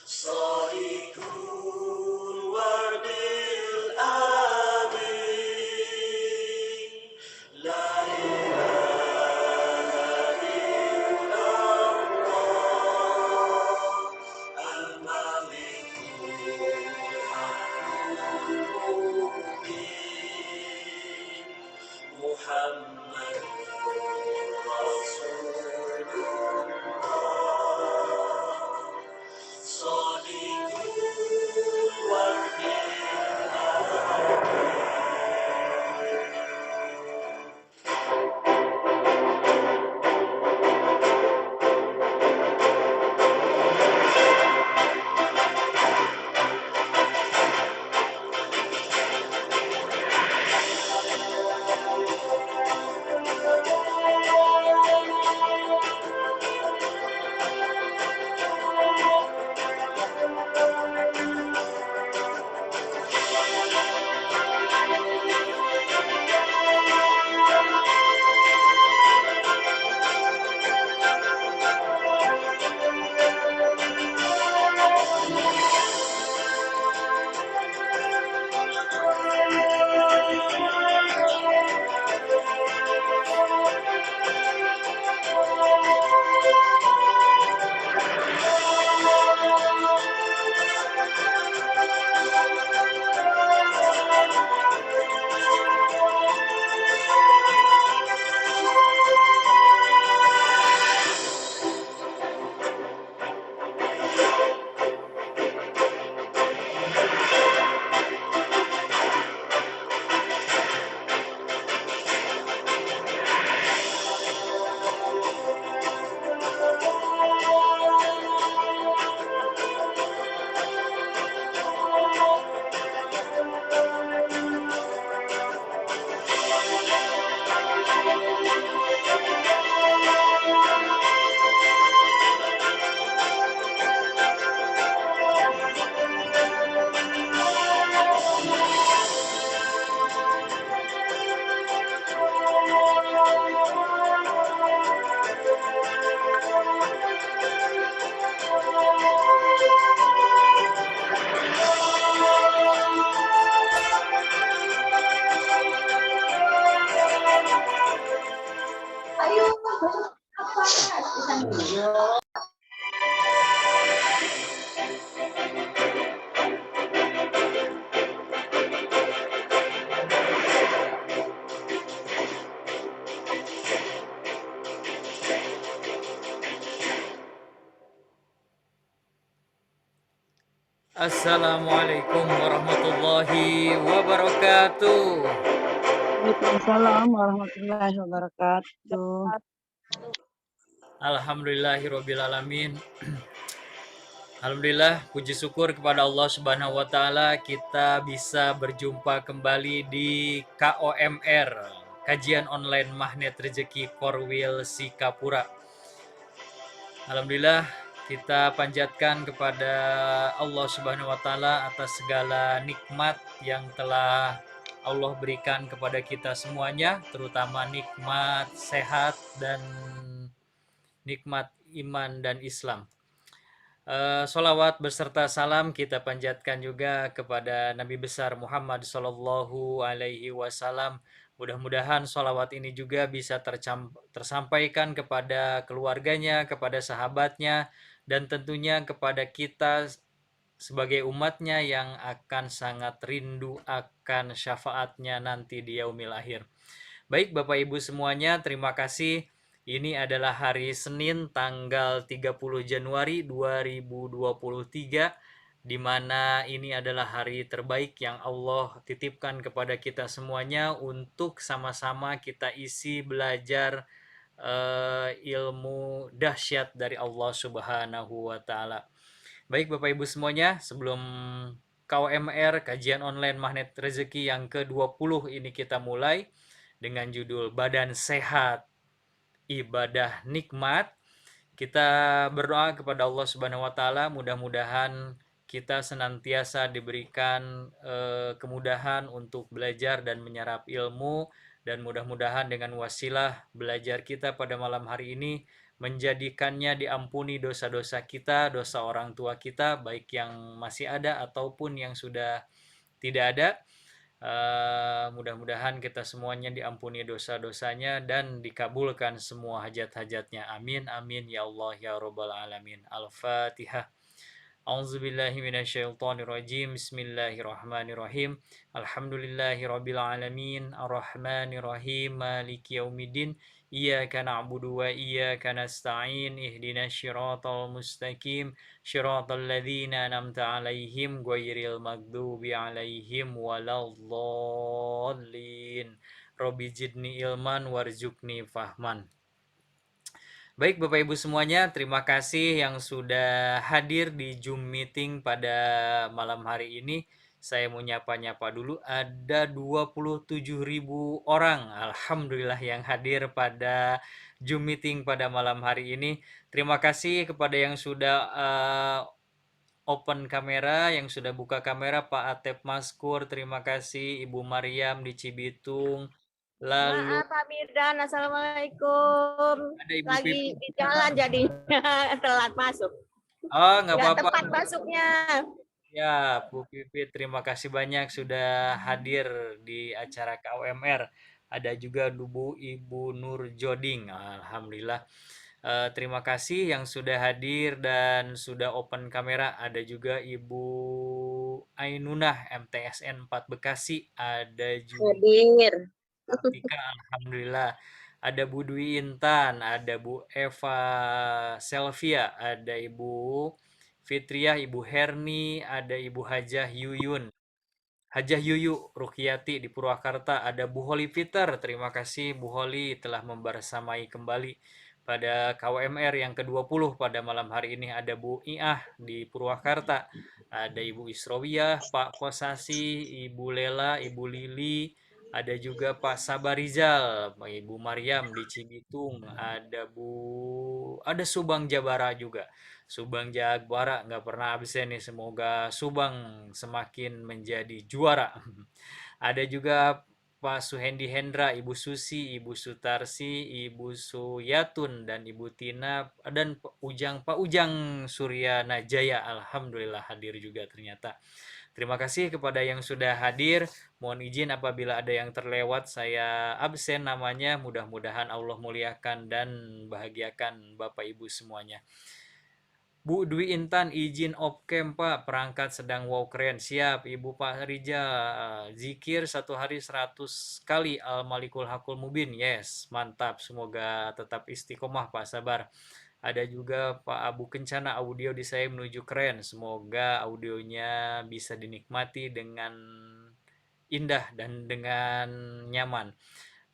صادق الورد الآمين لا إله إلا الله الملك الحق المبين محمد رسول الله صادق الورد Assalamualaikum warahmatullahi wabarakatuh. Waalaikumsalam warahmatullahi wabarakatuh. Alhamdulillahirrabbilalamin. Alhamdulillah, puji syukur kepada Allah Subhanahu wa Ta'ala, kita bisa berjumpa kembali di KOMR, Kajian Online Magnet Rezeki Korwil Sikapura. Alhamdulillah, kita panjatkan kepada Allah Subhanahu wa Ta'ala atas segala nikmat yang telah Allah berikan kepada kita semuanya, terutama nikmat sehat dan nikmat iman dan Islam. Sholawat beserta salam kita panjatkan juga kepada Nabi besar Muhammad Sallallahu Alaihi Wasallam. Mudah-mudahan sholawat ini juga bisa tersampaikan kepada keluarganya, kepada sahabatnya, dan tentunya kepada kita sebagai umatnya yang akan sangat rindu akan syafaatnya nanti di yaumil akhir. Baik Bapak Ibu semuanya, terima kasih. Ini adalah hari Senin tanggal 30 Januari 2023, di mana ini adalah hari terbaik yang Allah titipkan kepada kita semuanya untuk sama-sama kita isi belajar ilmu dahsyat dari Allah Subhanahu wa Ta'ala. Baik Bapak Ibu semuanya, sebelum KOMR Kajian Online Magnet Rezeki yang ke-20 ini kita mulai dengan judul Badan Sehat, Ibadah Nikmat. Kita berdoa kepada Allah Subhanahu wa Ta'ala, mudah-mudahan kita senantiasa diberikan kemudahan untuk belajar dan menyerap ilmu, Dan mudah-mudahan dengan wasilah belajar kita pada malam hari ini menjadikannya diampuni dosa-dosa kita, dosa orang tua kita, baik yang masih ada ataupun yang sudah tidak ada. Mudah-mudahan kita semuanya diampuni dosa-dosanya dan dikabulkan semua hajat-hajatnya. Amin, amin, ya Allah, ya Rabbal Alamin. Al-Fatihah. A'udzubillahi minasyaitonirrajim. Bismillahirrahmanirrahim. Alhamdulillahirabbil alamin. Arrahmanirrahim. Maliki yaumiddin. Iyyaka na'budu wa iyyaka nasta'in. Ihdinas syiratal mustaqim. Syiratal ladzina an'amta 'alaihim ghairil maghdubi 'alaihim waladdallin. Robbi zidni ilman warzuqni fahman. Baik Bapak Ibu semuanya, terima kasih yang sudah hadir di Zoom meeting pada malam hari ini. Saya mau nyapa-nyapa dulu, ada 27.000 orang, Alhamdulillah, yang hadir pada Zoom meeting pada malam hari ini. Terima kasih kepada yang sudah open kamera, yang sudah buka kamera, Pak Atep Maskur, terima kasih, Ibu Mariam di Cibitung. Lalu Maaf Pak Mirdan, Assalamualaikum. ada Ibu Lagi Pipi. di jalan jadinya telat masuk. Oh, nggak Nggak apa-apa. tepat masuknya. Ya, Bu Pipit, terima kasih banyak sudah hadir di acara KUMR. Ada juga Ibu Nur Joding. Alhamdulillah. Terima kasih yang sudah hadir dan sudah open kamera. Ada juga Ibu Ainunah MTSN 4 Bekasi. Ada juga Hadir. Kartika, alhamdulillah. Ada Bu Dwi Intan, ada Bu Eva Selvia, ada Ibu Fitriah, Ibu Herni, ada Ibu Hajah Yuyun. Hajah Yuyu Rukiati di Purwakarta, ada Bu Holi Peter. Terima kasih Bu Holi telah membersamai kembali pada KWMR yang ke-20 pada malam hari ini. Ada Bu Iah di Purwakarta, ada Ibu Isrowiyah, Pak Kosasi, Ibu Lela, Ibu Lili, ada juga Pak Sabarizal, Ibu Mariam di Cibitung, ada Subang Jabara juga. Subang Jagbara nggak pernah absen nih, semoga Subang semakin menjadi juara. Ada juga Pak Suhendi Hendra, Ibu Susi, Ibu Sutarsi, Ibu Suyatun, dan Ibu Tina, dan Pak Ujang Surya Najaya, alhamdulillah hadir juga ternyata. Terima kasih kepada yang sudah hadir. Mohon izin apabila ada yang terlewat, saya absen namanya. Mudah-mudahan Allah muliakan dan bahagiakan Bapak Ibu semuanya. Bu Dwi Intan, izin off-cam Pak, perangkat sedang wow keren. Siap, Ibu Pak Rija, zikir satu hari 100 kali Al-Malikul Hakul Mubin. Yes, mantap, semoga tetap istiqomah Pak, sabar. Ada juga Pak Abu Kencana, audio di saya menuju keren. Semoga audionya bisa dinikmati dengan indah dan dengan nyaman.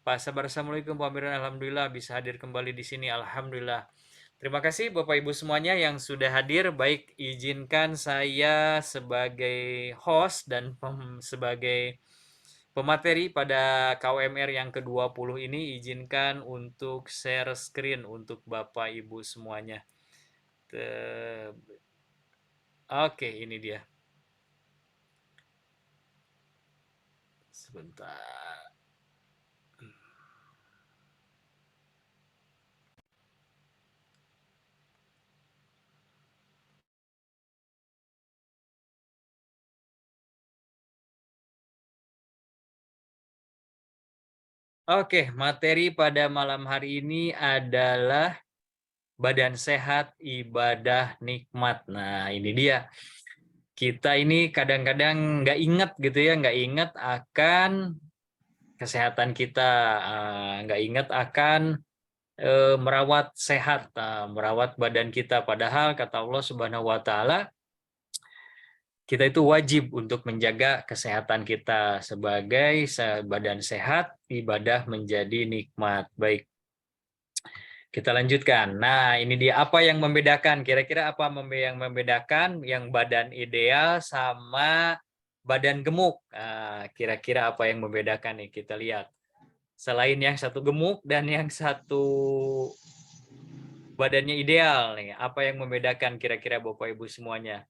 Pak Sabar, Assalamualaikum Pak Miran, alhamdulillah bisa hadir kembali di sini, alhamdulillah. Terima kasih Bapak Ibu semuanya yang sudah hadir. Baik, izinkan saya sebagai host dan sebagai pemateri pada KUMR yang ke-20 ini, izinkan untuk share screen untuk Bapak Ibu semuanya. Oke, ini dia. Sebentar. Oke, materi pada malam hari ini adalah badan sehat, ibadah nikmat. Nah, ini dia. Kita ini kadang-kadang nggak ingat gitu ya, nggak ingat akan kesehatan kita, nggak ingat akan merawat sehat, merawat badan kita. Padahal kata Allah Subhanahu wa Ta'ala, kita itu wajib untuk menjaga kesehatan kita. Sebagai badan sehat, ibadah menjadi nikmat. Baik, kita lanjutkan. Nah, ini dia apa yang membedakan. Kira-kira apa yang membedakan yang badan ideal sama badan gemuk? Kira-kira apa yang membedakan nih? Kita lihat. Selain yang satu gemuk dan yang satu badannya ideal nih, apa yang membedakan kira-kira Bapak Ibu semuanya?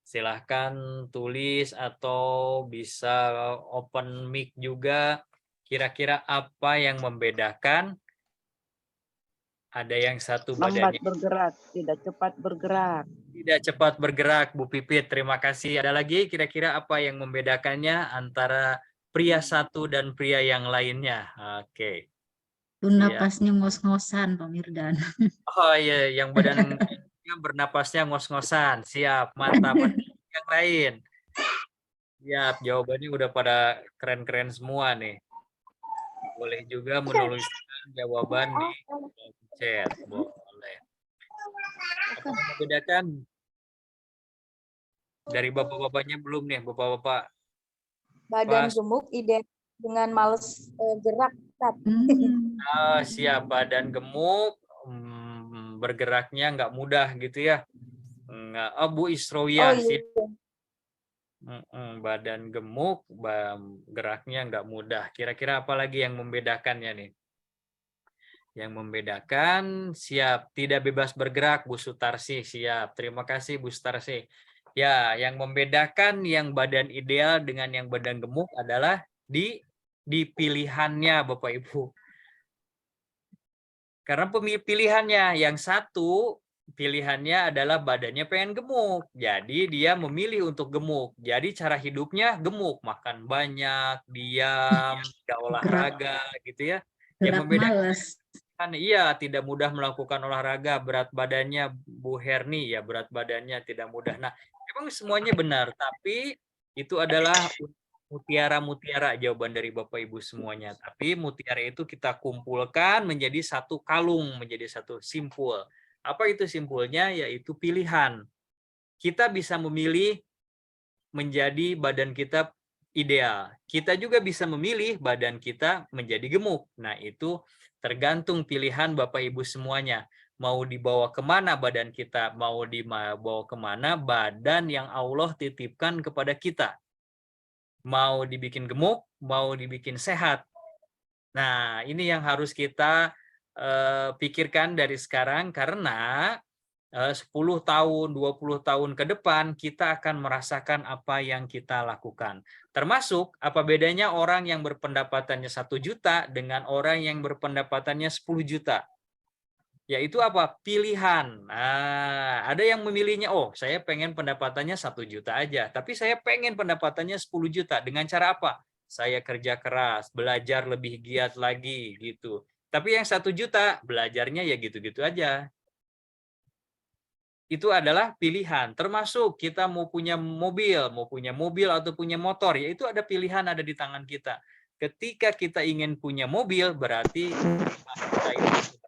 Silahkan tulis atau bisa open mic juga. Kira-kira apa yang membedakan? Ada yang satu Lambat badannya bergerak, tidak cepat bergerak. tidak cepat bergerak, Bu Pipit. Terima kasih. Ada lagi kira-kira apa yang membedakannya antara pria satu dan pria yang lainnya? Oke. Tuh Siap. napasnya ngos-ngosan, Pak Mirdan. Oh iya, yang badan bernapasnya ngos-ngosan. Siap, mantap. Ada yang lain. Siap, jawabannya udah pada keren-keren semua nih. Boleh juga menuliskan jawaban di chat. Boleh. Apa yang membedakan? Dari bapak-bapaknya belum nih, bapak-bapak. Badan Pas. gemuk identik dengan males gerak. Tat. Siap, badan gemuk, bergeraknya nggak mudah gitu ya. Nggak, Bu Isroya sih. Badan gemuk, geraknya nggak mudah. Kira-kira apa lagi yang membedakannya nih? Yang membedakan, siap, tidak bebas bergerak, Bu Sutarsi, siap. Terima kasih, Bu Sutarsi. Ya, yang membedakan yang badan ideal dengan yang badan gemuk adalah di pilihannya, Bapak Ibu. Karena pilihannya, yang satu pilihannya adalah badannya pengen gemuk. Jadi dia memilih untuk gemuk. Jadi cara hidupnya gemuk, makan banyak, diam, tidak olahraga gitu ya. Yang membedakan iya, tidak mudah melakukan olahraga, berat badannya Bu Herni ya, berat badannya tidak mudah. Nah, memang semuanya benar, tapi itu adalah mutiara-mutiara jawaban dari Bapak Ibu semuanya. Tapi mutiara itu kita kumpulkan menjadi satu kalung, menjadi satu simpul. Apa itu simpulnya? Yaitu pilihan. Kita bisa memilih menjadi badan kita ideal. Kita juga bisa memilih badan kita menjadi gemuk. Nah, itu tergantung pilihan Bapak Ibu semuanya. Mau dibawa kemana badan kita? Mau dibawa kemana badan yang Allah titipkan kepada kita? Mau dibikin gemuk, mau dibikin sehat. Nah, ini yang harus kita pikirkan dari sekarang, karena 10 tahun, 20 tahun ke depan kita akan merasakan apa yang kita lakukan. Termasuk apa bedanya orang yang berpendapatannya 1 juta dengan orang yang berpendapatannya 10 juta. Yaitu apa? Pilihan. Nah, ada yang memilihnya, oh saya pengen pendapatannya 1 juta aja, tapi saya pengen pendapatannya 10 juta. Dengan cara apa? Saya kerja keras, belajar lebih giat lagi gitu. Tapi yang 1 juta, belajarnya ya gitu-gitu aja. Itu adalah pilihan. Termasuk kita mau punya mobil atau punya motor, ya itu ada pilihan ada di tangan kita. Ketika kita ingin punya mobil, berarti kita itu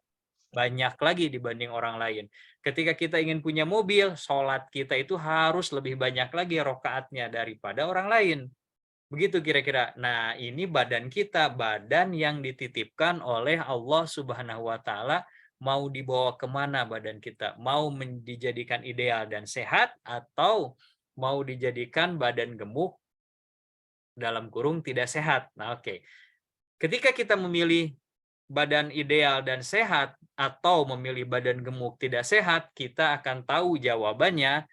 banyak lagi dibanding orang lain. Ketika kita ingin punya mobil, sholat kita itu harus lebih banyak lagi rakaatnya daripada orang lain. Begitu kira-kira. Nah, ini badan kita, badan yang dititipkan oleh Allah Subhanahu wa Ta'ala. Mau dibawa kemana badan kita? Mau dijadikan ideal dan sehat, atau mau dijadikan badan gemuk dalam kurung tidak sehat? Nah, oke. Ketika kita memilih badan ideal dan sehat atau memilih badan gemuk tidak sehat, kita akan tahu jawabannya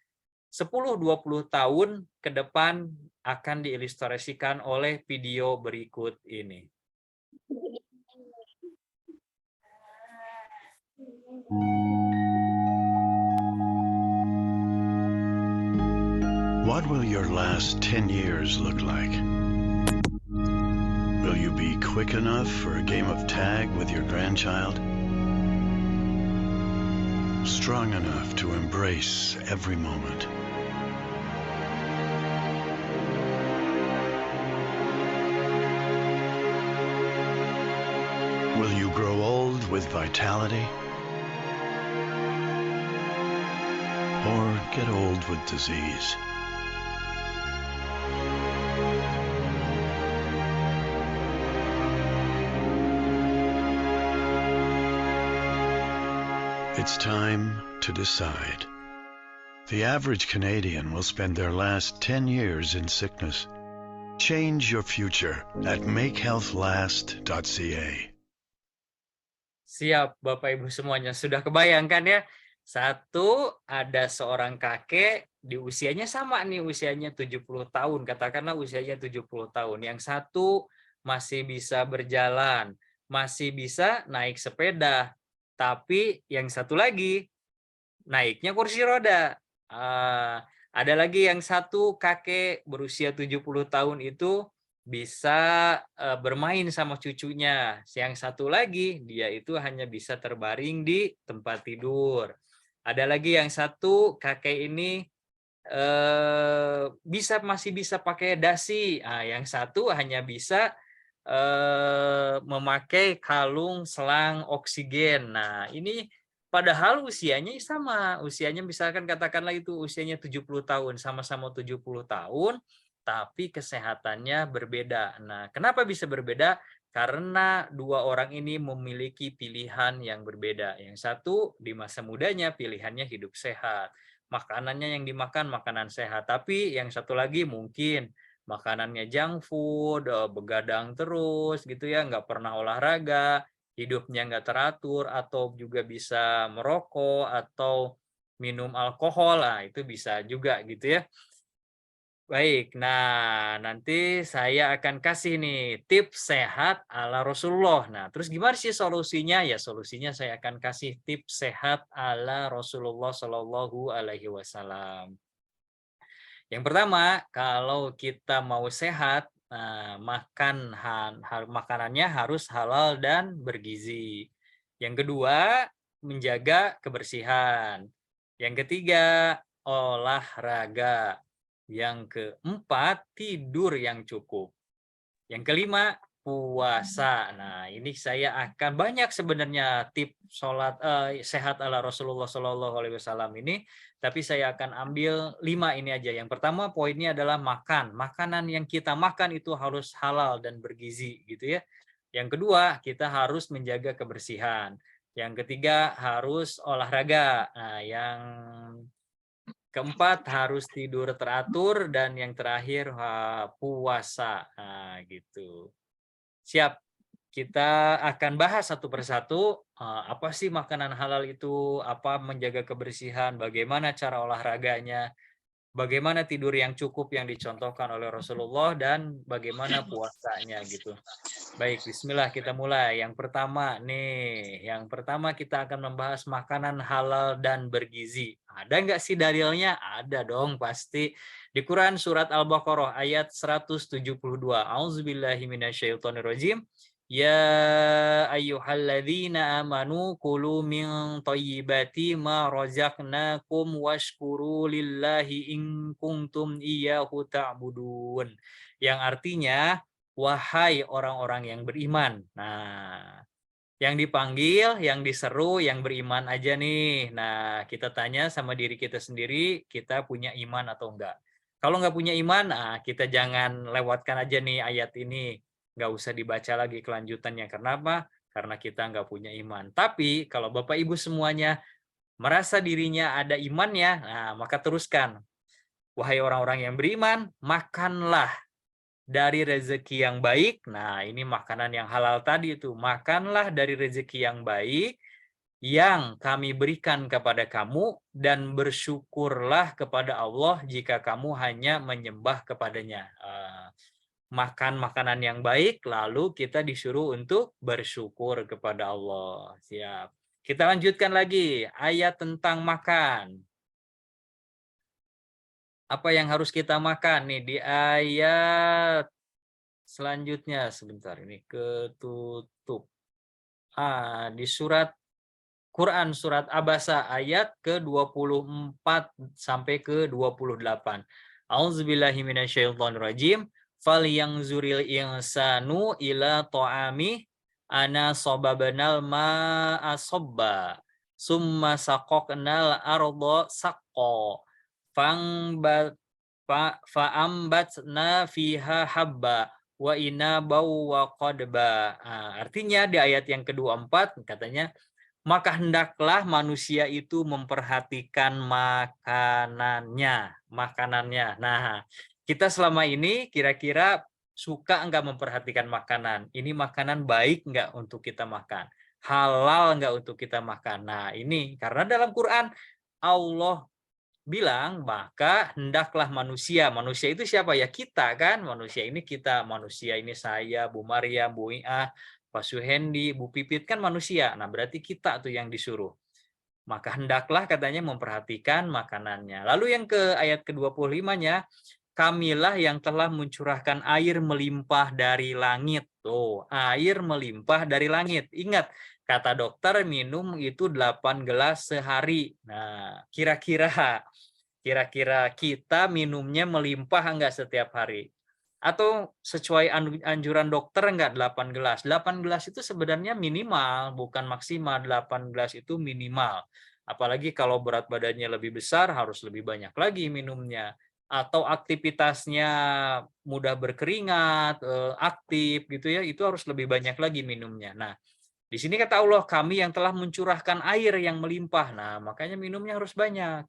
10-20 tahun ke depan akan diilustrasikan oleh video berikut ini. What will your last 10 years look like? Will you be quick enough for a game of tag with your grandchild? Strong enough to embrace every moment? Will you grow old with vitality? Or get old with disease? It's time to decide. The average Canadian will spend their last 10 years in sickness. Change your future at makehealthlast.ca. Siap, Bapak Ibu semuanya. Sudah kebayangkan ya? Satu, ada seorang kakek di usianya sama nih, usianya 70 tahun. Katakanlah usianya 70 tahun. Yang satu masih bisa berjalan, masih bisa naik sepeda. Tapi yang satu lagi, naiknya kursi roda. Ada lagi yang satu kakek berusia 70 tahun itu bisa bermain sama cucunya. Yang satu lagi dia itu hanya bisa terbaring di tempat tidur. Ada lagi yang satu kakek ini masih bisa pakai dasi. Yang satu hanya bisa memakai kalung selang oksigen. Nah, ini padahal usianya sama. Usianya misalkan katakanlah itu usianya 70 tahun, sama-sama 70 tahun, tapi kesehatannya berbeda. Nah, kenapa bisa berbeda? Karena dua orang ini memiliki pilihan yang berbeda. Yang satu di masa mudanya pilihannya hidup sehat. Makanannya yang dimakan makanan sehat. Tapi yang satu lagi mungkin makanannya junk food, begadang terus gitu ya, nggak pernah olahraga, hidupnya nggak teratur, atau juga bisa merokok atau minum alkohol, itu bisa juga gitu ya. Baik, nah nanti saya akan kasih nih tips sehat ala Rasulullah. Nah, terus gimana sih solusinya? Ya solusinya saya akan kasih tips sehat ala Rasulullah Shallallahu Alaihi Wasallam. Yang pertama, kalau kita mau sehat, makanannya harus halal dan bergizi. Yang kedua, menjaga kebersihan. Yang ketiga, olahraga. Yang keempat, tidur yang cukup. Yang kelima, puasa. Nah, ini saya akan banyak sebenarnya tips sehat ala Rasulullah Shallallahu Alaihi Wasallam ini, tapi saya akan ambil 5 ini aja. Yang pertama poinnya adalah makan. Makanan yang kita makan itu harus halal dan bergizi, gitu ya. Yang kedua, kita harus menjaga kebersihan. Yang ketiga, harus olahraga. Nah, yang keempat harus tidur teratur, dan yang terakhir puasa. Nah, gitu. Siap. Kita akan bahas satu persatu, apa sih makanan halal itu, apa menjaga kebersihan, bagaimana cara olahraganya, bagaimana tidur yang cukup yang dicontohkan oleh Rasulullah, dan bagaimana puasanya gitu. Baik, bismillah kita mulai. Yang pertama kita akan membahas makanan halal dan bergizi. Ada nggak sih dalilnya? Ada dong pasti. Di Quran surat Al-Baqarah ayat 172. A'udzubillahi minasyaitonirrajim. Ya ayyuhalladzina amanu kulu min thayyibati ma razaqnakum washkuru lillahi in kuntum iyyahu ta'budun. Yang artinya, wahai orang-orang yang beriman. Nah, yang dipanggil, yang diseru, yang beriman aja nih. Nah, kita tanya sama diri kita sendiri, kita punya iman atau enggak. Kalau nggak punya iman, kita jangan lewatkan aja nih ayat ini. Nggak usah dibaca lagi kelanjutannya. Kenapa? Karena kita nggak punya iman. Tapi kalau Bapak Ibu semuanya merasa dirinya ada imannya, maka teruskan. Wahai orang-orang yang beriman, makanlah dari rezeki yang baik. Nah, ini makanan yang halal tadi itu. Makanlah dari rezeki yang baik yang kami berikan kepada kamu, dan bersyukurlah kepada Allah jika kamu hanya menyembah kepadanya. Makan makanan yang baik, lalu kita disuruh untuk bersyukur kepada Allah. Siap. Kita lanjutkan lagi ayat tentang makan. Apa yang harus kita makan nih di ayat selanjutnya? Sebentar, ini ketutup. Di surat Quran surat Abasa ayat ke-24 sampai ke-28. A'udzubillahi minasyaitonirrajim. Falyanzuril insanu ila ta'ami ana sababnal ma'a sabba summa saqaqnal arda saqqa fa'ambatna fiha habba wa inabau wa qadba. Artinya di ayat yang ke-24 katanya, maka hendaklah manusia itu memperhatikan makanannya. Nah, kita selama ini kira-kira suka nggak memperhatikan makanan? Ini makanan baik nggak untuk kita makan? Halal nggak untuk kita makan? Nah, ini karena dalam Quran Allah bilang, maka hendaklah manusia. Manusia itu siapa? Ya kita kan. Manusia ini kita. Manusia ini saya, Bu Maria, Bu Iah, Pak Suhendi, Bu Pipit kan manusia. Nah berarti kita tuh yang disuruh. Maka hendaklah katanya memperhatikan makanannya. Lalu yang ke ayat ke-25-nya, kamilah yang telah mencurahkan air melimpah dari langit. Tuh, air melimpah dari langit. Ingat, kata dokter minum itu 8 gelas sehari. Nah, kira-kira kita minumnya melimpah enggak setiap hari? Atau sesuai anjuran dokter enggak 8 gelas? 8 gelas itu sebenarnya minimal, bukan maksimal. 8 gelas itu minimal. Apalagi kalau berat badannya lebih besar harus lebih banyak lagi minumnya. Atau aktivitasnya mudah berkeringat, aktif gitu ya, itu harus lebih banyak lagi minumnya. Nah, di sini kata Allah, kami yang telah mencurahkan air yang melimpah. Nah, makanya minumnya harus banyak.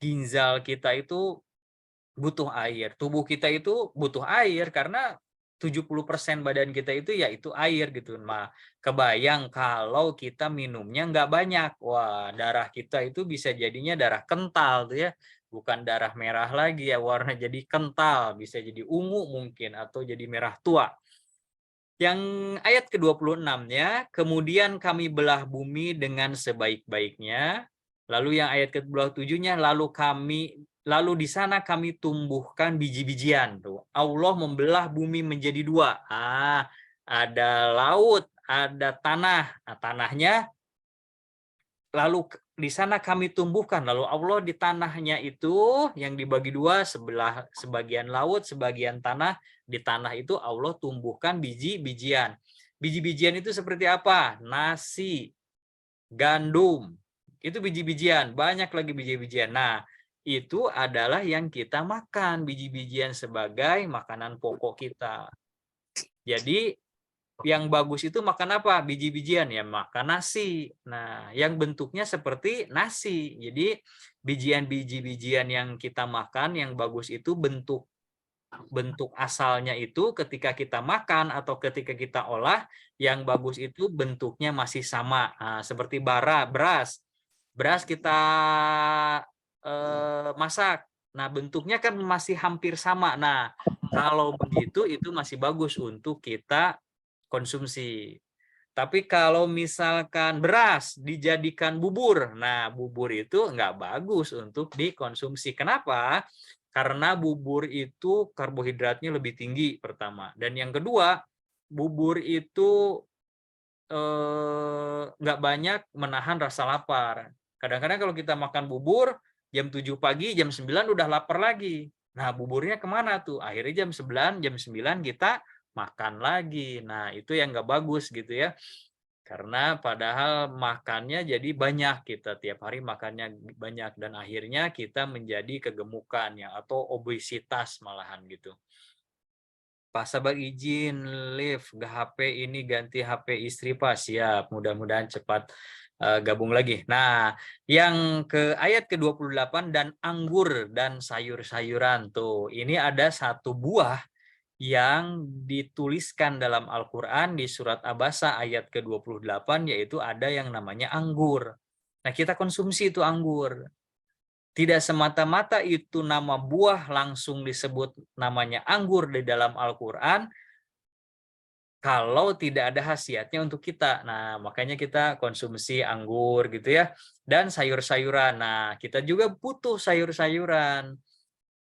Ginjal kita itu butuh air. Tubuh kita itu butuh air karena 70% badan kita itu yaitu air gitu. Nah, kebayang kalau kita minumnya nggak banyak. Wah, darah kita itu bisa jadinya darah kental tuh ya. Bukan darah merah lagi ya, warna jadi kental. Bisa jadi ungu mungkin atau jadi merah tua. Yang ayat ke-26-nya, kemudian kami belah bumi dengan sebaik-baiknya. Lalu yang ayat ke-27-nya, lalu di sana kami tumbuhkan biji-bijian. Tuh, Allah membelah bumi menjadi dua. Ada laut, ada tanah. Nah, tanahnya lalu di sana kami tumbuhkan. Lalu Allah di tanahnya itu yang dibagi dua, sebagian laut, sebagian tanah. Di tanah itu Allah tumbuhkan biji-bijian. Biji-bijian itu seperti apa? Nasi, gandum. Itu biji-bijian, banyak lagi biji-bijian. Nah, itu adalah yang kita makan, biji-bijian sebagai makanan pokok kita. Jadi yang bagus itu makan apa? Biji-bijian, ya makan nasi. Nah, yang bentuknya seperti nasi. Jadi biji-bijian yang kita makan yang bagus itu bentuk asalnya itu ketika kita makan atau ketika kita olah, yang bagus itu bentuknya masih sama. Nah, seperti beras kita masak. Nah, bentuknya kan masih hampir sama. Nah, kalau begitu itu masih bagus untuk kita konsumsi. Tapi kalau misalkan beras dijadikan bubur, nah bubur itu nggak bagus untuk dikonsumsi. Kenapa? Karena bubur itu karbohidratnya lebih tinggi pertama. Dan yang kedua, bubur itu nggak banyak menahan rasa lapar. Kadang-kadang kalau kita makan bubur, jam 7 pagi, jam 9 udah lapar lagi. Nah, buburnya kemana tuh? Akhirnya jam 9 kita makan lagi. Nah, itu yang nggak bagus gitu ya. Karena padahal makannya jadi banyak, kita tiap hari makannya banyak dan akhirnya kita menjadi kegemukan ya atau obesitas malahan gitu. Pak Sabar izin live HP ini ganti HP istri Pak. Siap, mudah-mudahan cepat gabung lagi. Nah, yang ke ayat ke-28 dan anggur dan sayur-sayuran tuh. Ini ada satu buah yang dituliskan dalam Al-Quran di surat Abasa ayat ke-28, yaitu ada yang namanya anggur. Nah, kita konsumsi itu anggur. Tidak semata-mata itu nama buah langsung disebut namanya anggur di dalam Al-Quran, kalau tidak ada khasiatnya untuk kita. Nah, makanya kita konsumsi anggur gitu ya. Dan sayur-sayuran. Nah, kita juga butuh sayur-sayuran.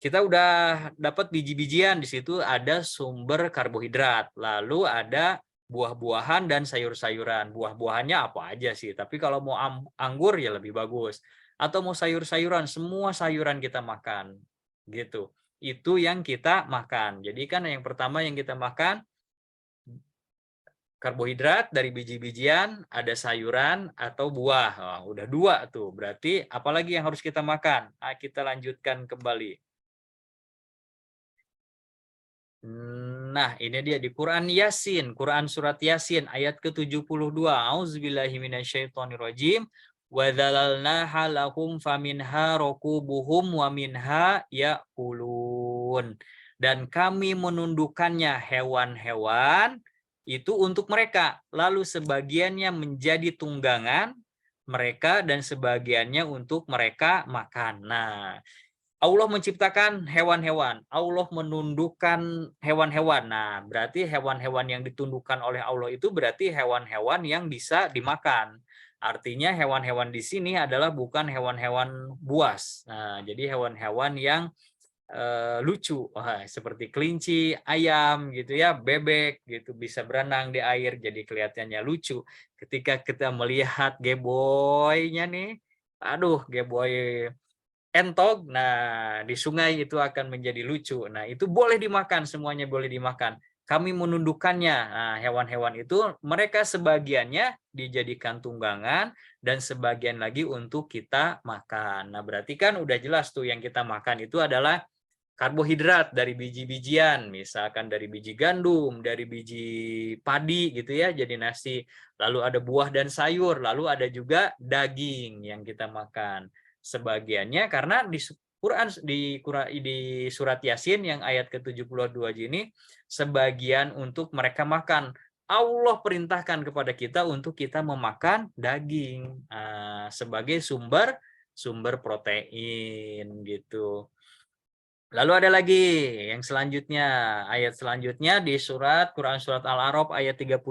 Kita udah dapat biji-bijian, di situ ada sumber karbohidrat, lalu ada buah-buahan dan sayur-sayuran. Buah-buahannya apa aja sih, tapi kalau mau anggur ya lebih bagus. Atau mau sayur-sayuran, semua sayuran kita makan. Gitu. Itu yang kita makan. Jadi kan yang pertama yang kita makan, karbohidrat dari biji-bijian, ada sayuran atau buah. Nah, udah dua tuh, berarti apalagi yang harus kita makan? Nah, kita lanjutkan kembali. Nah, ini dia di Quran Yasin, Quran surat Yasin ayat ke-72. Auzubillahi minasyaitonirrajim. Wa dzalalnaha lahum faminha rakubuhum wa minha ya'kulun. Dan kami menundukkannya hewan-hewan itu untuk mereka, lalu sebagiannya menjadi tunggangan, mereka dan sebagiannya untuk mereka makan. Nah, Allah menciptakan hewan-hewan, Allah menundukkan hewan-hewan. Nah, berarti hewan-hewan yang ditundukkan oleh Allah itu berarti hewan-hewan yang bisa dimakan. Artinya hewan-hewan di sini adalah bukan hewan-hewan buas. Nah, jadi hewan-hewan yang lucu, seperti kelinci, ayam gitu ya, bebek gitu bisa berenang di air jadi kelihatannya lucu. Ketika kita melihat geboynya nih, aduh geboy entog, nah di sungai itu akan menjadi lucu. Nah itu boleh dimakan, semuanya boleh dimakan. Kami menundukkannya. Nah, hewan-hewan itu mereka sebagiannya dijadikan tunggangan dan sebagian lagi untuk kita makan. Nah berarti kan udah jelas tuh yang kita makan itu adalah karbohidrat dari biji-bijian, misalkan dari biji gandum, dari biji padi gitu ya, jadi nasi. Lalu ada buah dan sayur, lalu ada juga daging yang kita makan. Sebagiannya karena di Quran di surat Yasin yang ayat ke-72 ini sebagian untuk mereka makan. Allah perintahkan kepada kita untuk kita memakan daging sebagai sumber protein gitu. Lalu ada lagi yang selanjutnya, ayat selanjutnya di Quran surat Al-A'raf ayat 31.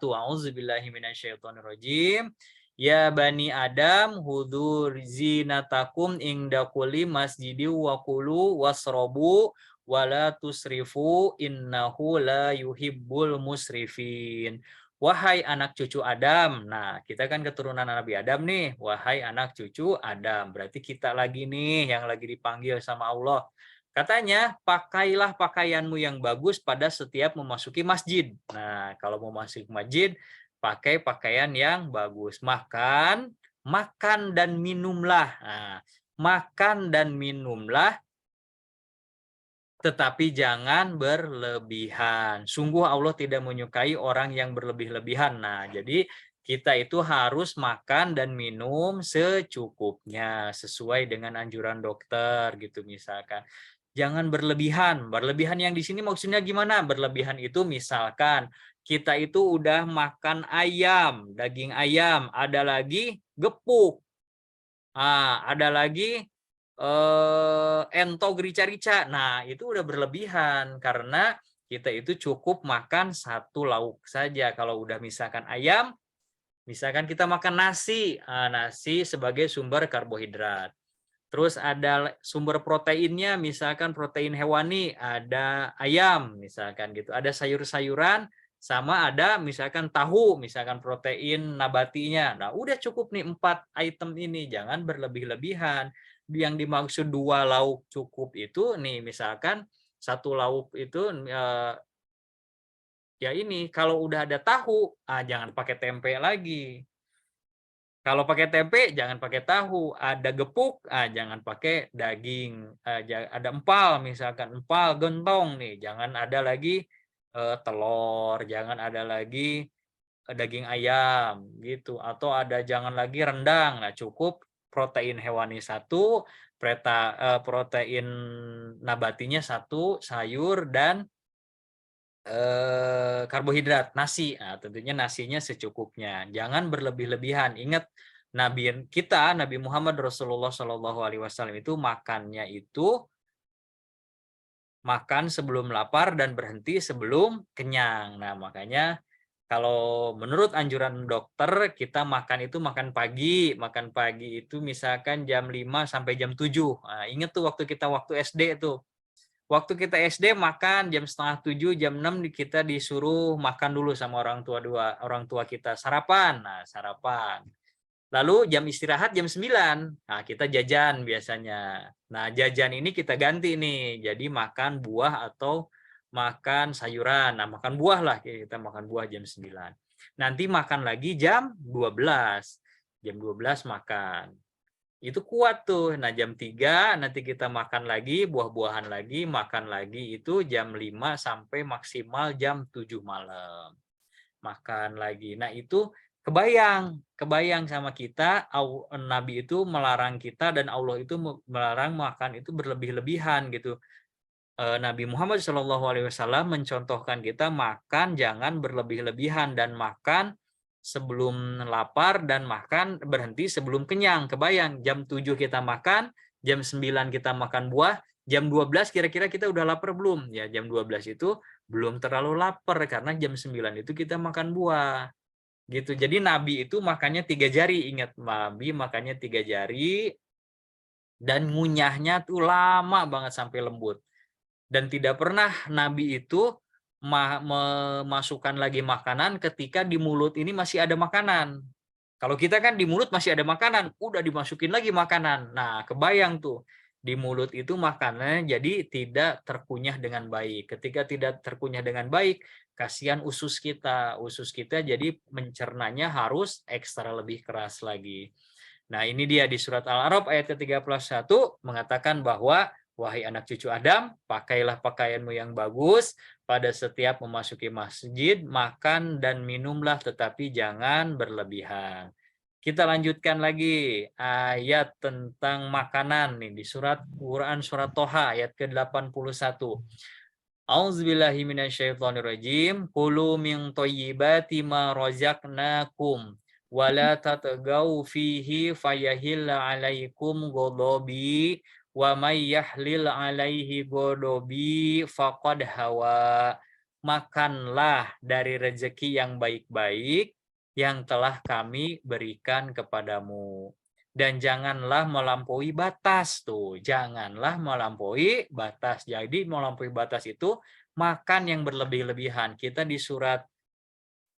A'udzubillahi minasyaitonirrajim. Ya bani Adam hudur zinatakum inda kulli masjidi wa kulu wasrobu wala tusrifu innahu la yuhibbul musrifin. Wahai anak cucu Adam. Nah, kita kan keturunan Nabi Adam nih. Wahai anak cucu Adam. Berarti kita lagi nih yang lagi dipanggil sama Allah. Katanya, pakailah pakaianmu yang bagus pada setiap memasuki masjid. Nah, kalau mau masuk masjid, pakai pakaian yang bagus. Makan dan minumlah. Nah, makan dan minumlah, tetapi jangan berlebihan. Sungguh Allah tidak menyukai orang yang berlebih-lebihan. Nah, jadi kita itu harus makan dan minum secukupnya, sesuai dengan anjuran dokter gitu misalkan. Jangan berlebihan. Berlebihan yang di sini maksudnya gimana? Berlebihan itu misalkan kita itu udah makan ayam, daging ayam, ada lagi gepuk, ada lagi entog rica-rica. Nah, itu udah berlebihan karena kita itu cukup makan satu lauk saja. Kalau udah misalkan ayam, misalkan kita makan nasi, nasi sebagai sumber karbohidrat. Terus ada sumber proteinnya, misalkan protein hewani, ada ayam, misalkan gitu. Ada sayur-sayuran, sama ada misalkan tahu, misalkan protein nabatinya. Nah, udah cukup nih 4 item ini, jangan berlebih-lebihan. Yang dimaksud 2 lauk cukup itu nih, misalkan 1 lauk itu ya ini, kalau udah ada tahu, jangan pakai tempe lagi. Kalau pakai tempe jangan pakai tahu, ada gepuk, jangan pakai daging, ada empal misalkan, empal gentong nih, jangan ada lagi telur, jangan ada lagi daging ayam gitu, atau ada jangan lagi rendang. Nah, cukup protein hewani 1, protein nabatinya 1, sayur dan karbohidrat, nasi. Nah, tentunya nasinya secukupnya. Jangan berlebih-lebihan. Ingat, Nabi kita, Nabi Muhammad Rasulullah Shallallahu Alaihi Wasallam itu makannya itu makan sebelum lapar dan berhenti sebelum kenyang. Nah, makanya kalau menurut anjuran dokter, kita makan itu makan pagi. Makan pagi itu misalkan jam 5 sampai jam 7. Nah, ingat tuh waktu kita waktu SD tuh. Waktu kita SD makan jam 6:30, jam 6 kita disuruh makan dulu sama orang tua kita, sarapan. Nah, sarapan. Lalu jam istirahat jam 9. Nah, kita jajan biasanya. Nah, jajan ini kita ganti nih. Jadi makan buah atau makan sayuran. Nah, makan buah lah, kita makan buah jam 9. Nanti makan lagi jam 12. Jam 12 makan. Itu kuat tuh. Nah, jam 3 nanti kita makan lagi, buah-buahan lagi, makan lagi, itu jam 5 sampai maksimal jam 7 malam. Makan lagi. Nah, itu kebayang sama kita, Nabi itu melarang kita dan Allah itu melarang makan itu berlebih-lebihan gitu. Nabi Muhammad SAW mencontohkan kita makan jangan berlebih-lebihan dan makan sebelum lapar dan makan berhenti sebelum kenyang. Kebayang jam 7 kita makan, jam 9 kita makan buah, jam 12 kira-kira kita udah lapar belum? Ya jam 12 itu belum terlalu lapar karena jam 9 itu kita makan buah. Gitu. Jadi Nabi itu makannya 3 jari. Ingat, Nabi makannya 3 jari dan ngunyahnya tuh lama banget sampai lembut. Dan tidak pernah Nabi itu memasukkan lagi makanan ketika di mulut ini masih ada makanan. Kalau kita kan di mulut masih ada makanan, udah dimasukin lagi makanan. Nah, kebayang tuh di mulut itu makanannya jadi tidak terkunyah dengan baik. Ketika tidak terkunyah dengan baik, kasihan usus kita. Usus kita jadi mencernanya harus ekstra lebih keras lagi. Nah, ini dia di surat Al-A'raf ayat ke-31 mengatakan bahwa wahai anak cucu Adam, pakailah pakaianmu yang bagus pada setiap memasuki masjid, makan dan minumlah tetapi jangan berlebihan. Kita lanjutkan lagi ayat tentang makanan nih di surat Quran surat Toha ayat ke-81. A'udzubillahi minasyaitonirrajim. Kulu min thayyibati ma razaqnakum wa la tatgau fihi fayahilla 'alaikum ghadabi wa may yahlil 'alaihi ghadabi faqad hawa. Makanlah dari rezeki yang baik-baik yang telah kami berikan kepadamu. Dan janganlah melampaui batas tuh. Janganlah melampaui batas. Jadi melampaui batas itu makan yang berlebih-lebihan. Kita di surat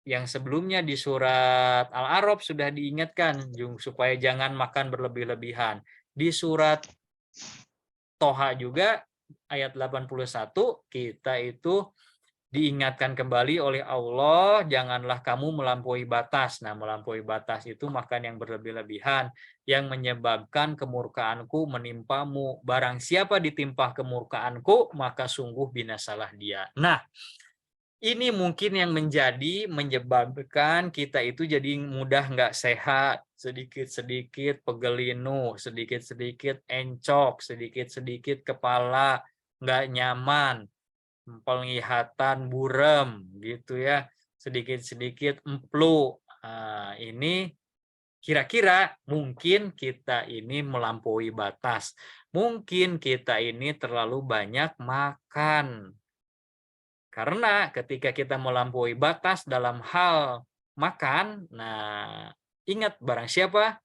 yang sebelumnya di surat Al-A'raf sudah diingatkan supaya jangan makan berlebih-lebihan. Di surat Toha juga ayat 81 kita itu diingatkan kembali oleh Allah, janganlah kamu melampaui batas. Nah, melampaui batas itu makan yang berlebih-lebihan yang menyebabkan kemurkaanku menimpamu. Barang siapa ditimpa kemurkaanku, maka sungguh binasalah dia. Nah, ini mungkin yang menyebabkan kita itu jadi mudah nggak sehat, sedikit-sedikit pegelinu, sedikit-sedikit encok, sedikit-sedikit kepala nggak nyaman, penglihatan buram gitu ya, sedikit-sedikit emplu. Nah, ini kira-kira mungkin kita ini melampaui batas. Mungkin kita ini terlalu banyak makan. Karena ketika kita melampaui batas dalam hal makan, nah ingat barang siapa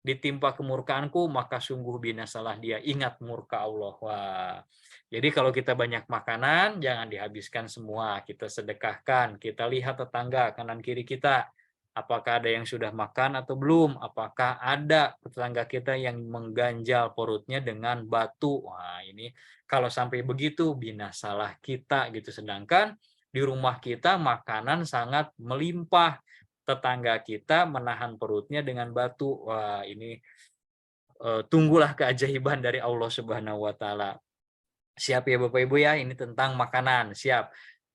ditimpa kemurkaanku, maka sungguh binasalah dia. Ingat murka Allah. Wah. Jadi kalau kita banyak makanan, jangan dihabiskan semua. Kita sedekahkan. Kita lihat tetangga kanan kiri kita. Apakah ada yang sudah makan atau belum? Apakah ada tetangga kita yang mengganjal perutnya dengan batu? Wah, ini kalau sampai begitu, binasalah kita gitu. Sedangkan di rumah kita makanan sangat melimpah. Tetangga kita menahan perutnya dengan batu. Wah, ini tunggulah keajaiban dari Allah Subhanahu wa taala. Siap ya Bapak Ibu ya, ini tentang makanan. Siap.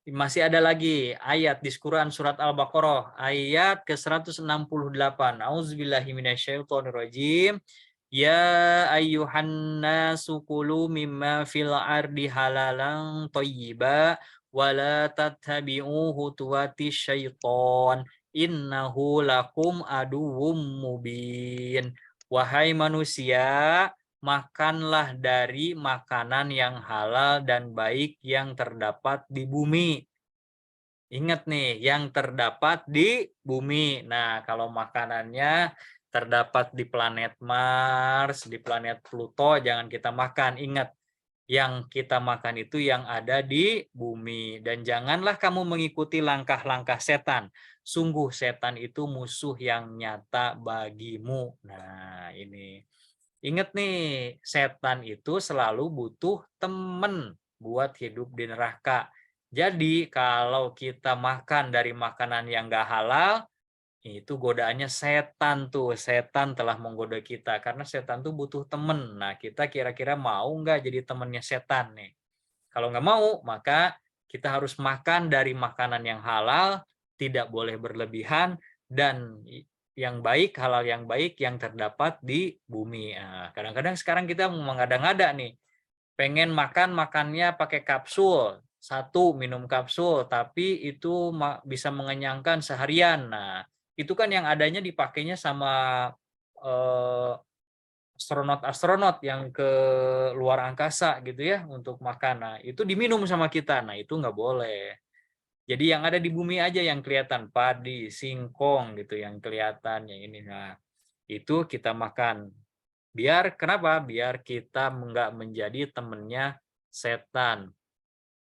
Masih ada lagi ayat di Quran surat Al-Baqarah ayat ke-168. Auzubillahi minasyaitonirrajim. Ya ayyuhan nasu kulu mimma fil ardi halalan thayyiba wa la tattabi'u khutuwati syaiton. Innahu lakum aduwwum mubin. Wahai manusia, makanlah dari makanan yang halal dan baik yang terdapat di bumi. Ingat nih, yang terdapat di bumi. Nah, kalau makanannya terdapat di planet Mars, di planet Pluto, jangan kita makan. Ingat, yang kita makan itu yang ada di bumi. Dan janganlah kamu mengikuti langkah-langkah setan. Sungguh setan itu musuh yang nyata bagimu. Nah, ini. Ingat nih, setan itu selalu butuh teman buat hidup di neraka. Jadi kalau kita makan dari makanan yang nggak halal, itu godaannya setan tuh. Setan telah menggoda kita karena setan tuh butuh teman. Nah, kita kira-kira mau nggak jadi temannya setan nih? Kalau nggak mau, maka kita harus makan dari makanan yang halal, tidak boleh berlebihan, dan yang baik, halal yang baik yang terdapat di bumi. Nah, kadang-kadang sekarang kita mengada-ngada nih, pengen makannya pakai kapsul, satu minum kapsul, tapi itu bisa mengenyangkan seharian. Nah, itu kan yang adanya dipakainya sama astronot-astronot yang ke luar angkasa gitu ya untuk makan. Nah, itu diminum sama kita. Nah, itu nggak boleh. Jadi yang ada di bumi aja yang kelihatan, padi, singkong gitu yang kelihatan yang ini. Nah, itu kita makan. Biar kenapa? Biar kita nggak menjadi temennya setan.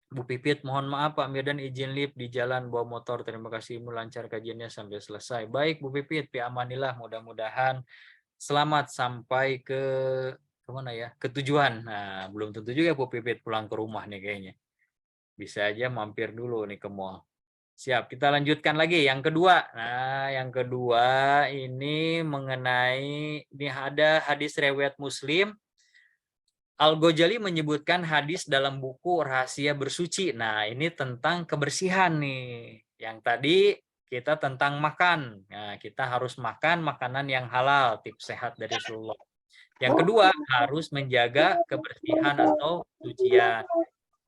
Bu Pipit, mohon maaf Pak Mirdan izin live di jalan bawa motor. Terima kasih lancar kajiannya sampai selesai. Baik Bu Pipit, fi amanillah, mudah-mudahan selamat sampai ke mana ya? Ke tujuan. Nah, belum tentu juga Bu Pipit pulang ke rumah nih kayaknya. Bisa aja mampir dulu nih ke mall. Siap, kita lanjutkan lagi yang kedua. Nah, yang kedua ini mengenai ini ada hadis riwayat Muslim. Al-Ghazali menyebutkan hadis dalam buku Rahasia Bersuci. Nah, ini tentang kebersihan nih. Yang tadi kita tentang makan. Nah, kita harus makan makanan yang halal, tips sehat dari Rasulullah. Yang kedua, harus menjaga kebersihan atau sucian.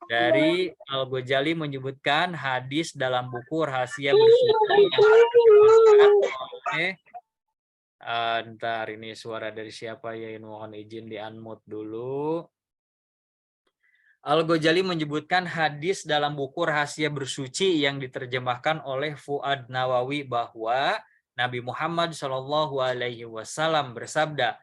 Dari Al-Ghazali menyebutkan hadis dalam buku Rahasia Bersuci yang diterjemahkan oleh ntar ini suara dari siapa ya, mohon izin di unmute dulu. Al-Ghazali menyebutkan hadis dalam buku Rahasia Bersuci yang diterjemahkan oleh Fuad Nawawi bahwa Nabi Muhammad SAW bersabda,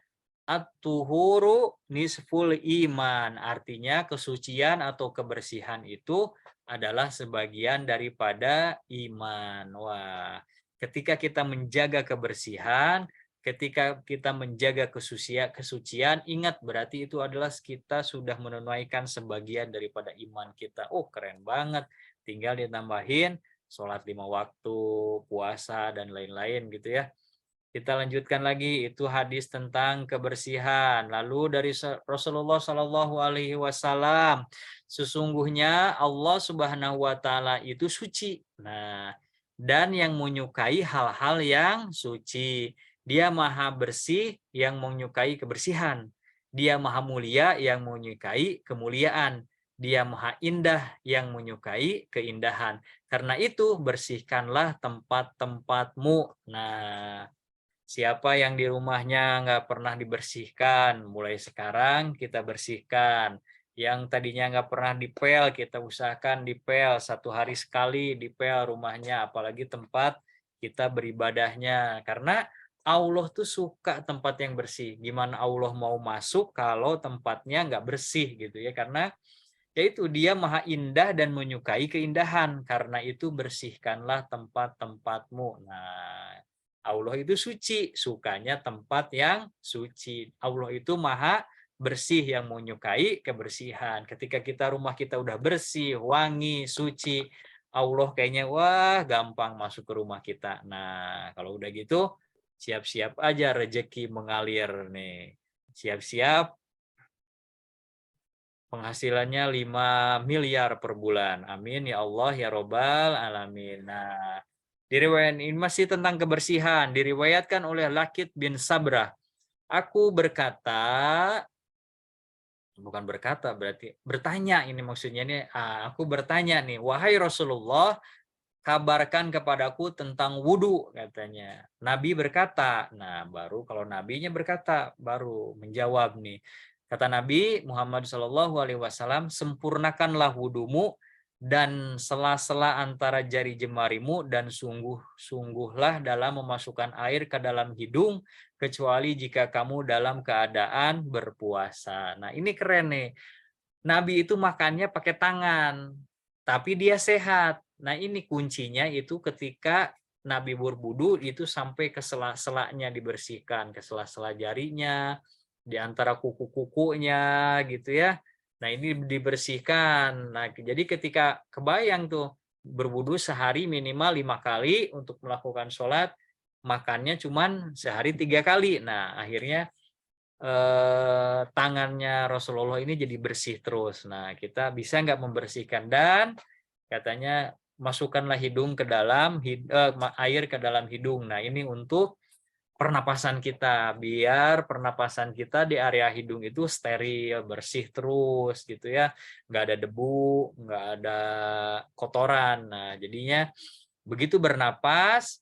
At-tuhuru nisful iman, artinya kesucian atau kebersihan itu adalah sebagian daripada iman. Wah, ketika kita menjaga kebersihan, ketika kita menjaga kesucian, ingat berarti itu adalah kita sudah menunaikan sebagian daripada iman kita. Oh, keren banget. Tinggal ditambahin sholat 5 waktu, puasa, dan lain-lain gitu ya. Kita lanjutkan lagi, itu hadis tentang kebersihan. Lalu dari Rasulullah SAW, sesungguhnya Allah Subhanahu Wa Taala itu suci. Nah, dan yang menyukai hal-hal yang suci. Dia maha bersih yang menyukai kebersihan. Dia maha mulia yang menyukai kemuliaan. Dia maha indah yang menyukai keindahan. Karena itu bersihkanlah tempat-tempatmu. Nah, siapa yang di rumahnya nggak pernah dibersihkan, mulai sekarang kita bersihkan. Yang tadinya nggak pernah dipel, kita usahakan dipel 1 hari sekali, dipel rumahnya, apalagi tempat kita beribadahnya. Karena Allah tuh suka tempat yang bersih. Gimana Allah mau masuk kalau tempatnya nggak bersih gitu ya? Karena yaitu dia maha indah dan menyukai keindahan. Karena itu bersihkanlah tempat-tempatmu. Nah, Allah itu suci, sukanya tempat yang suci. Allah itu maha bersih yang menyukai kebersihan. Ketika rumah kita udah bersih, wangi, suci, Allah kayaknya wah gampang masuk ke rumah kita. Nah, kalau udah gitu siap-siap aja rezeki mengalir nih. Siap-siap penghasilannya 5 miliar per bulan. Amin ya Allah ya Robbal alamin. Nah, diriwayatkan ini masih tentang kebersihan, diriwayatkan oleh Lakit bin Sabrah. Aku berkata, bukan berkata berarti bertanya, ini maksudnya nih, aku bertanya nih, wahai Rasulullah, kabarkan kepadaku tentang wudhu, katanya. Nabi berkata, nah baru kalau nabinya berkata, baru menjawab nih. Kata Nabi Muhammad SAW, sempurnakanlah wudhumu dan sela-sela antara jari jemarimu, dan sungguh-sungguhlah dalam memasukkan air ke dalam hidung, kecuali jika kamu dalam keadaan berpuasa. Nah ini keren nih. Nabi itu makannya pakai tangan, tapi dia sehat. Nah ini kuncinya itu ketika Nabi berwudu itu sampai ke sela-selanya dibersihkan, ke sela-sela jarinya, di antara kuku-kukunya gitu ya. Nah ini dibersihkan. Nah jadi ketika kebayang tuh berwudu sehari minimal 5 kali untuk melakukan sholat, makannya cuman sehari 3 kali. Nah akhirnya tangannya Rasulullah ini jadi bersih terus. Nah kita bisa nggak membersihkan, dan katanya masukkanlah hidung ke dalam air ke dalam hidung. Nah ini untuk pernapasan kita, biar pernapasan kita di area hidung itu steril, bersih terus gitu ya, nggak ada debu, nggak ada kotoran. Nah jadinya begitu bernapas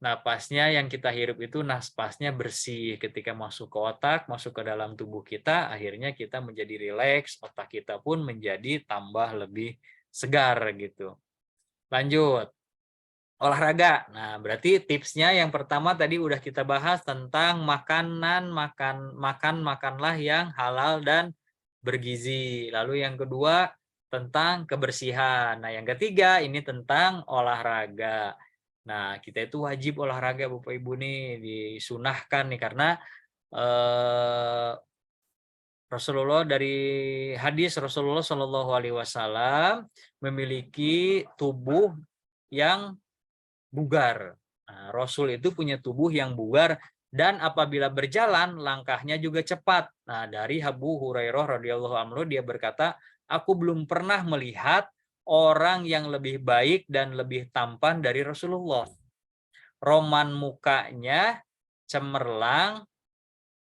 napasnya yang kita hirup itu napasnya bersih ketika masuk ke otak, masuk ke dalam tubuh kita, akhirnya kita menjadi rileks, otak kita pun menjadi tambah lebih segar gitu. Lanjut. Olahraga. Nah, berarti tipsnya yang pertama tadi udah kita bahas tentang makanlah yang halal dan bergizi. Lalu yang kedua tentang kebersihan. Nah, yang ketiga ini tentang olahraga. Nah, kita itu wajib olahraga Bapak Ibu nih, disunahkan nih karena Rasulullah dari hadis Rasulullah Shallallahu Alaihi Wasallam memiliki tubuh yang bugar. Nah, Rasul itu punya tubuh yang bugar dan apabila berjalan langkahnya juga cepat. Nah, dari Abu Hurairah radhiyallahu anhu dia berkata, aku belum pernah melihat orang yang lebih baik dan lebih tampan dari Rasulullah. Roman mukanya cemerlang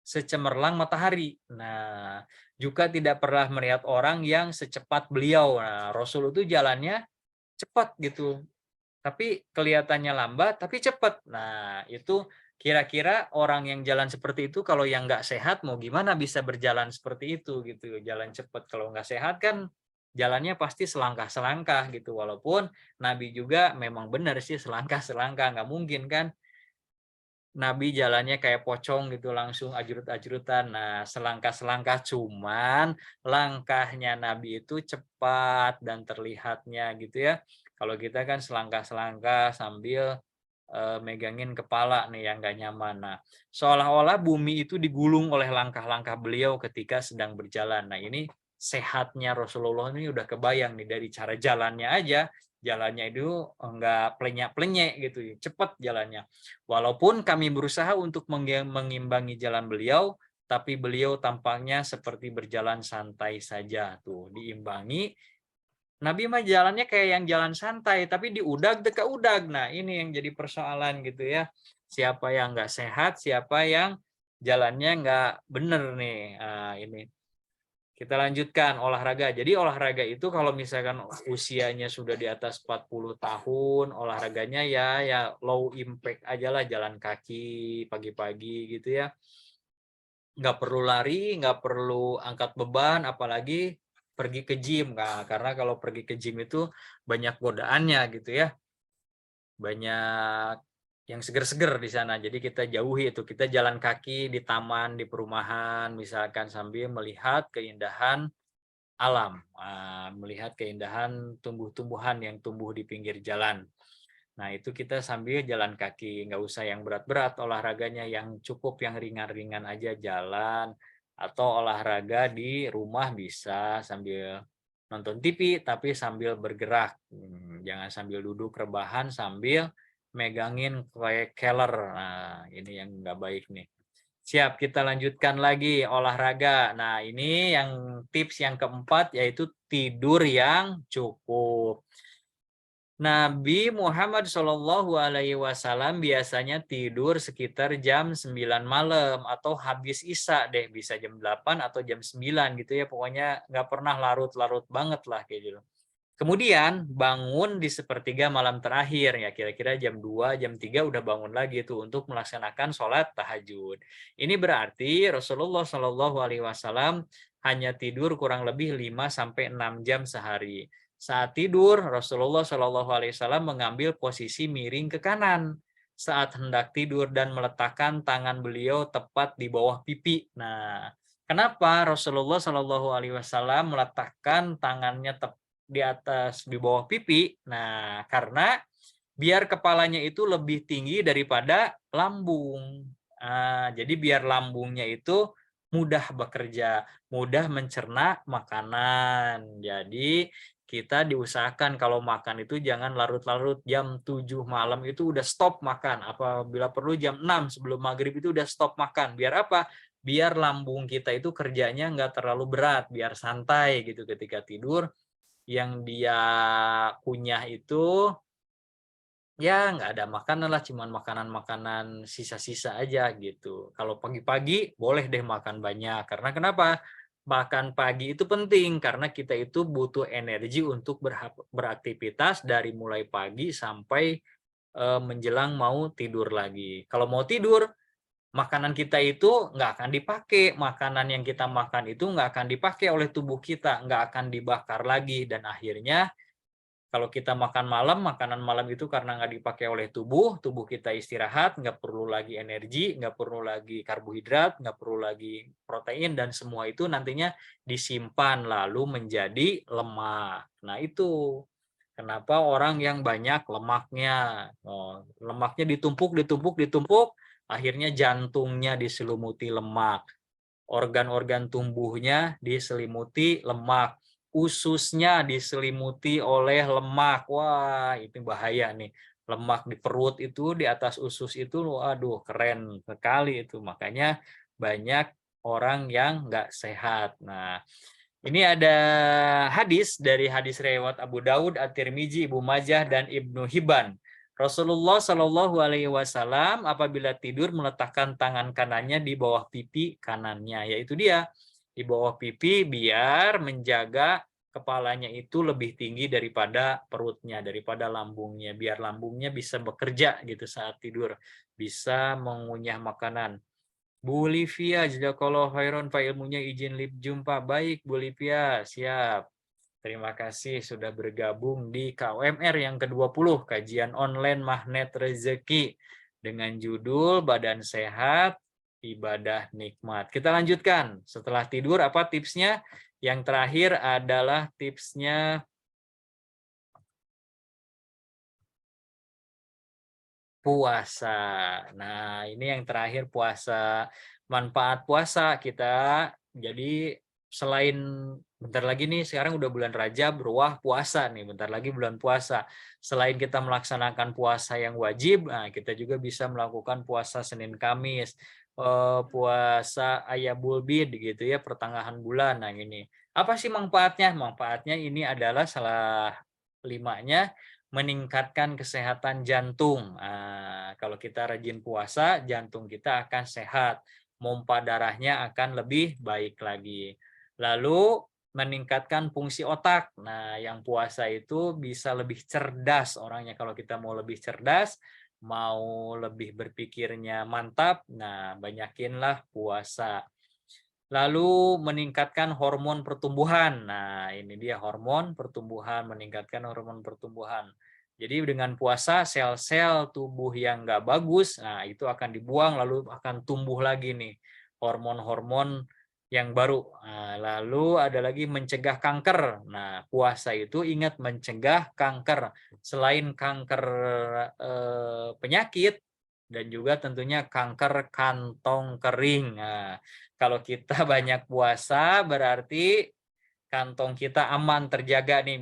secemerlang matahari. Nah, juga tidak pernah melihat orang yang secepat beliau. Nah, Rasul itu jalannya cepat gitu. Tapi kelihatannya lambat, tapi cepat. Nah, itu kira-kira orang yang jalan seperti itu, kalau yang nggak sehat, mau gimana bisa berjalan seperti itu, gitu. Jalan cepat. Kalau nggak sehat kan, jalannya pasti selangkah-selangkah, gitu. Walaupun Nabi juga memang benar sih, selangkah-selangkah. Nggak mungkin kan, Nabi jalannya kayak pocong gitu, langsung ajrut-ajrutan. Nah, selangkah-selangkah, cuman langkahnya Nabi itu cepat dan terlihatnya gitu ya. Kalau kita kan selangkah-selangkah sambil megangin kepala nih yang gak nyaman. Nah, seolah-olah bumi itu digulung oleh langkah-langkah beliau ketika sedang berjalan. Nah, ini sehatnya Rasulullah ini udah kebayang nih dari cara jalannya aja. Jalannya itu enggak plenyek-plenyek gitu, cepat jalannya. Walaupun kami berusaha untuk mengimbangi jalan beliau, tapi beliau tampaknya seperti berjalan santai saja. Tuh, diimbangi. Nabi mah jalannya kayak yang jalan santai, tapi diudag deka udag. Nah, ini yang jadi persoalan gitu ya. Siapa yang nggak sehat, siapa yang jalannya nggak bener nih. Nah, ini. Kita lanjutkan olahraga. Jadi olahraga itu kalau misalkan usianya sudah di atas 40 tahun, olahraganya ya low impact aja lah, jalan kaki pagi-pagi gitu ya. Nggak perlu lari, nggak perlu angkat beban, apalagi pergi ke gym. Nah, karena kalau pergi ke gym itu banyak godaannya gitu ya. Banyak yang seger-seger di sana. Jadi kita jauhi itu. Kita jalan kaki di taman, di perumahan, misalkan sambil melihat keindahan alam, melihat keindahan tumbuh-tumbuhan yang tumbuh di pinggir jalan. Nah, itu kita sambil jalan kaki, nggak usah yang berat-berat olahraganya, yang cukup yang ringan-ringan aja, jalan atau olahraga di rumah bisa sambil nonton TV tapi sambil bergerak. Jangan sambil duduk rebahan sambil megangin keler. Nah, ini yang nggak baik nih. Siap, kita lanjutkan lagi olahraga. Nah, ini yang tips yang keempat yaitu tidur yang cukup. Nabi Muhammad Shallallahu Alaihi Wasallam biasanya tidur sekitar jam 9 malam atau habis isya deh, bisa jam 8 atau jam 9 gitu ya. Pokoknya nggak pernah larut-larut banget lah kayak gitu. Kemudian bangun di sepertiga malam terakhir ya, kira-kira jam 2, jam 3 udah bangun lagi tuh untuk melaksanakan sholat tahajud. Ini berarti Rasulullah Shallallahu Alaihi Wasallam hanya tidur kurang lebih 5-6 jam sehari. Saat tidur, Rasulullah Shallallahu Alaihi Wasallam mengambil posisi miring ke kanan saat hendak tidur dan meletakkan tangan beliau tepat di bawah pipi. Nah, kenapa Rasulullah Shallallahu Alaihi Wasallam meletakkan tangannya di atas di bawah pipi? Nah, karena biar kepalanya itu lebih tinggi daripada lambung. Jadi biar lambungnya itu mudah bekerja, mudah mencerna makanan. Jadi kita diusahakan kalau makan itu jangan larut-larut, jam 7 malam itu udah stop makan. Apabila perlu jam 6 sebelum maghrib itu udah stop makan. Biar apa? Biar lambung kita itu kerjanya nggak terlalu berat, biar santai gitu ketika tidur. Yang dia kunyah itu ya nggak ada makanan lah, cuman makanan-makanan sisa-sisa aja gitu. Kalau pagi-pagi boleh deh makan banyak. Karena kenapa? Makan pagi itu penting karena kita itu butuh energi untuk beraktivitas dari mulai pagi sampai menjelang mau tidur lagi. Kalau mau tidur, makanan kita itu nggak akan dipakai, makanan yang kita makan itu nggak akan dipakai oleh tubuh kita, nggak akan dibakar lagi, dan akhirnya kalau kita makan malam, makanan malam itu karena nggak dipakai oleh tubuh kita istirahat, nggak perlu lagi energi, nggak perlu lagi karbohidrat, nggak perlu lagi protein, dan semua itu nantinya disimpan lalu menjadi lemak. Nah itu kenapa orang yang banyak lemaknya, lemaknya ditumpuk, akhirnya jantungnya diselumuti lemak, organ-organ tumbuhnya diselimuti lemak, ususnya diselimuti oleh lemak. Wah, itu bahaya nih. Lemak di perut itu, di atas usus itu, waduh, keren sekali itu. Makanya banyak orang yang nggak sehat. Nah, ini ada hadis dari hadis riwayat Abu Daud, At-Tirmizi, Ibnu Majah, dan Ibnu Hibban. Rasulullah Shallallahu Alaihi Wasallam apabila tidur meletakkan tangan kanannya di bawah pipi kanannya, yaitu dia di bawah pipi biar menjaga kepalanya itu lebih tinggi daripada perutnya, daripada lambungnya, biar lambungnya bisa bekerja gitu saat tidur, bisa mengunyah makanan. Bu Livia, jazakallahu khairan, Pak ilmunya izin lip jumpa. Baik Bu Livia, siap. Terima kasih sudah bergabung di KUMR yang ke-20, kajian online Magnet Rezeki dengan judul Badan Sehat, Ibadah Nikmat. Kita lanjutkan. Setelah tidur apa tipsnya? Yang terakhir adalah tipsnya puasa. Nah, ini yang terakhir puasa. Manfaat puasa kita. Jadi selain bentar lagi nih, sekarang udah bulan Rajab, wah puasa nih, bentar lagi bulan puasa. Selain kita melaksanakan puasa yang wajib, nah kita juga bisa melakukan puasa Senin Kamis, puasa Ayyamul Bid gitu ya, pertengahan bulan. Nah ini apa sih manfaatnya? Manfaatnya ini adalah salah 5-nya meningkatkan kesehatan jantung. Nah, kalau kita rajin puasa, jantung kita akan sehat, pompa darahnya akan lebih baik lagi. Lalu meningkatkan fungsi otak. Nah, yang puasa itu bisa lebih cerdas orangnya. Kalau kita mau lebih cerdas, mau lebih berpikirnya mantap, nah banyakinlah puasa. Lalu meningkatkan hormon pertumbuhan. Nah, ini dia hormon pertumbuhan, meningkatkan hormon pertumbuhan. Jadi dengan puasa sel-sel tubuh yang nggak bagus, nah itu akan dibuang lalu akan tumbuh lagi nih hormon-hormon yang baru. Nah, lalu ada lagi mencegah kanker. Nah, puasa itu ingat mencegah kanker. Selain kanker penyakit dan juga tentunya kanker kantong kering. Nah, kalau kita banyak puasa berarti kantong kita aman terjaga nih,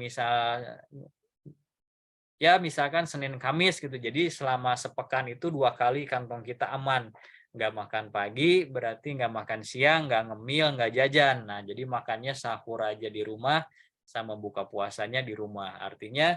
misalkan Senin Kamis gitu. Jadi selama sepekan itu 2 kali kantong kita aman. Nggak makan pagi berarti nggak makan siang, nggak ngemil, nggak jajan. Nah jadi makannya sahur aja di rumah sama buka puasanya di rumah. Artinya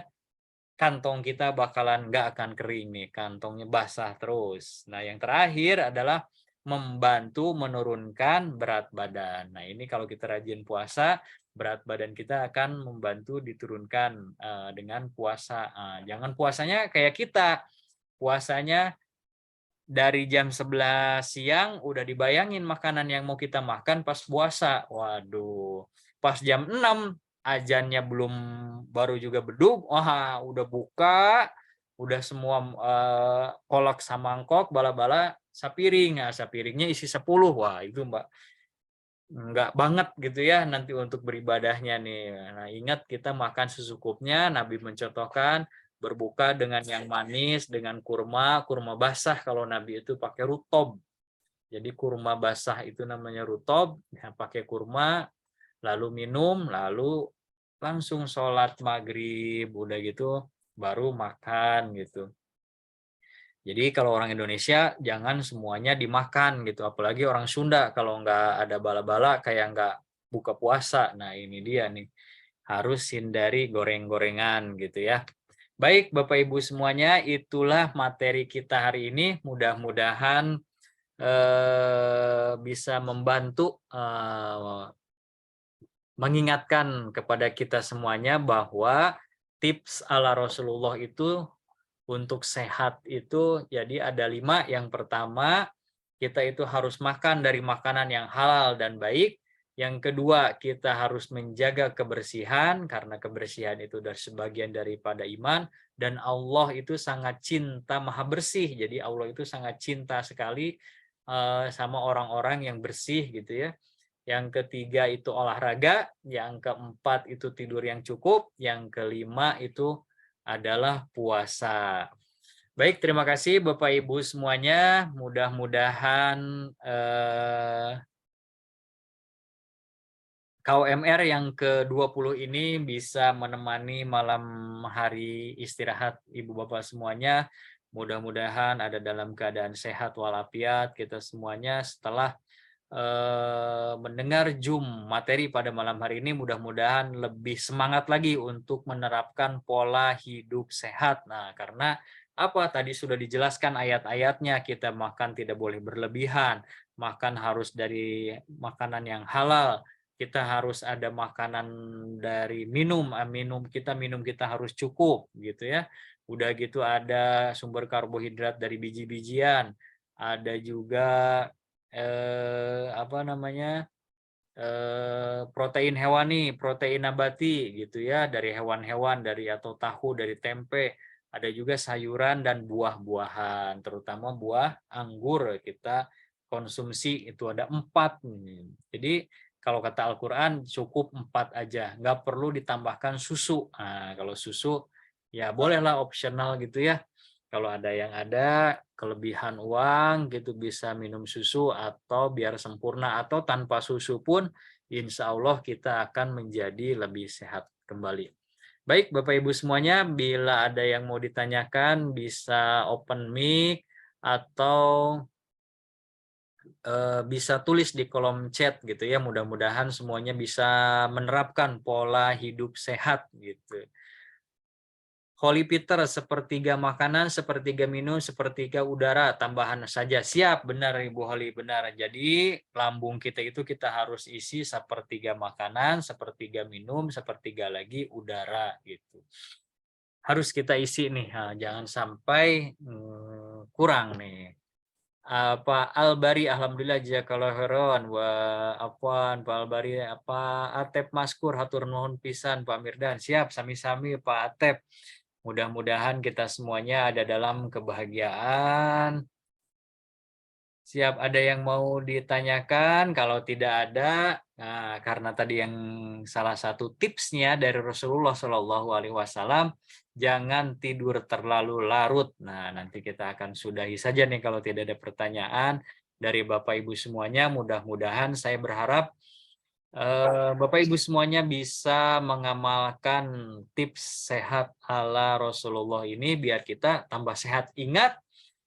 kantong kita bakalan nggak akan kering nih, kantongnya basah terus. Nah yang terakhir adalah membantu menurunkan berat badan. Nah ini kalau kita rajin puasa, berat badan kita akan membantu diturunkan dengan puasa. Jangan puasanya kayak kita, puasanya dari jam 11 siang udah dibayangin makanan yang mau kita makan pas puasa. Waduh, pas jam 6 azannya belum, baru juga beduk, wah udah buka, udah semua kolak samangkok, bala-bala sapiring. Nah, sapiringnya isi 10. Wah, itu Mbak enggak banget gitu ya nanti untuk beribadahnya nih. Nah, ingat kita makan secukupnya. Nabi mencontohkan berbuka dengan yang manis, dengan kurma basah kalau Nabi itu pakai rutob. Jadi kurma basah itu namanya rutob, ya, pakai kurma, lalu minum, lalu langsung sholat maghrib, udah gitu baru makan gitu. Jadi kalau orang Indonesia jangan semuanya dimakan gitu, apalagi orang Sunda kalau nggak ada bala-bala kayak nggak buka puasa. Nah ini dia nih, harus hindari goreng-gorengan gitu ya. Baik Bapak Ibu semuanya, itulah materi kita hari ini. Mudah-mudahan bisa membantu mengingatkan kepada kita semuanya bahwa tips ala Rasulullah itu Untuk sehat itu jadi ada 5. Yang pertama, kita itu harus makan dari makanan yang halal dan baik. Yang kedua, kita harus menjaga kebersihan, karena kebersihan itu dari sebagian daripada iman. Dan Allah itu sangat cinta maha bersih. Jadi Allah itu sangat cinta sekali sama orang-orang yang bersih gitu ya. Yang ketiga itu olahraga. Yang keempat itu tidur yang cukup. Yang kelima itu adalah puasa. Baik, terima kasih Bapak Ibu semuanya. Mudah-mudahan KOMR yang ke-20 ini bisa menemani malam hari istirahat Ibu Bapak semuanya. Mudah-mudahan ada dalam keadaan sehat walafiat kita semuanya. Setelah mendengar Zoom materi pada malam hari ini, mudah-mudahan lebih semangat lagi untuk menerapkan pola hidup sehat. Nah, karena apa? Tadi sudah dijelaskan ayat-ayatnya, kita makan tidak boleh berlebihan, makan harus dari makanan yang halal, kita harus ada makanan dari minum kita harus cukup gitu ya. Udah gitu ada sumber karbohidrat dari biji-bijian, ada juga protein hewani, protein nabati gitu ya, dari hewan-hewan, dari atau tahu, dari tempe. Ada juga sayuran dan buah-buahan, terutama buah anggur kita konsumsi itu ada 4. Jadi kalau kata Al-Quran cukup 4 aja, nggak perlu ditambahkan susu. Nah, kalau susu ya bolehlah opsional gitu ya. Kalau ada yang ada kelebihan uang gitu bisa minum susu, atau biar sempurna atau tanpa susu pun insya Allah kita akan menjadi lebih sehat kembali. Baik Bapak Ibu semuanya, bila ada yang mau ditanyakan bisa open mic atau bisa tulis di kolom chat gitu ya. Mudah-mudahan semuanya bisa menerapkan pola hidup sehat gitu. Holy Peter, sepertiga makanan, sepertiga minum, sepertiga udara, tambahan saja. Siap, benar Ibu Holy, benar. Jadi lambung kita itu kita harus isi sepertiga makanan, sepertiga minum, sepertiga lagi udara gitu. Harus kita isi nih, jangan sampai kurang nih. Pak Albari, alhamdulillah jazakallahu khairan. Wa afwan Pak Albari, Atep Maskur hatur nuhun pisan Pak Mirdan. Siap, sami-sami Pak Atep. Mudah-mudahan kita semuanya ada dalam kebahagiaan. Siap, ada yang mau ditanyakan? Kalau tidak ada, nah, karena tadi yang salah satu tipsnya dari Rasulullah Shallallahu Alaihi Wasallam, jangan tidur terlalu larut. Nah, nanti kita akan sudahi saja nih kalau tidak ada pertanyaan dari Bapak Ibu semuanya. Mudah-mudahan saya berharap Bapak Ibu semuanya bisa mengamalkan tips sehat ala Rasulullah ini biar kita tambah sehat. Ingat,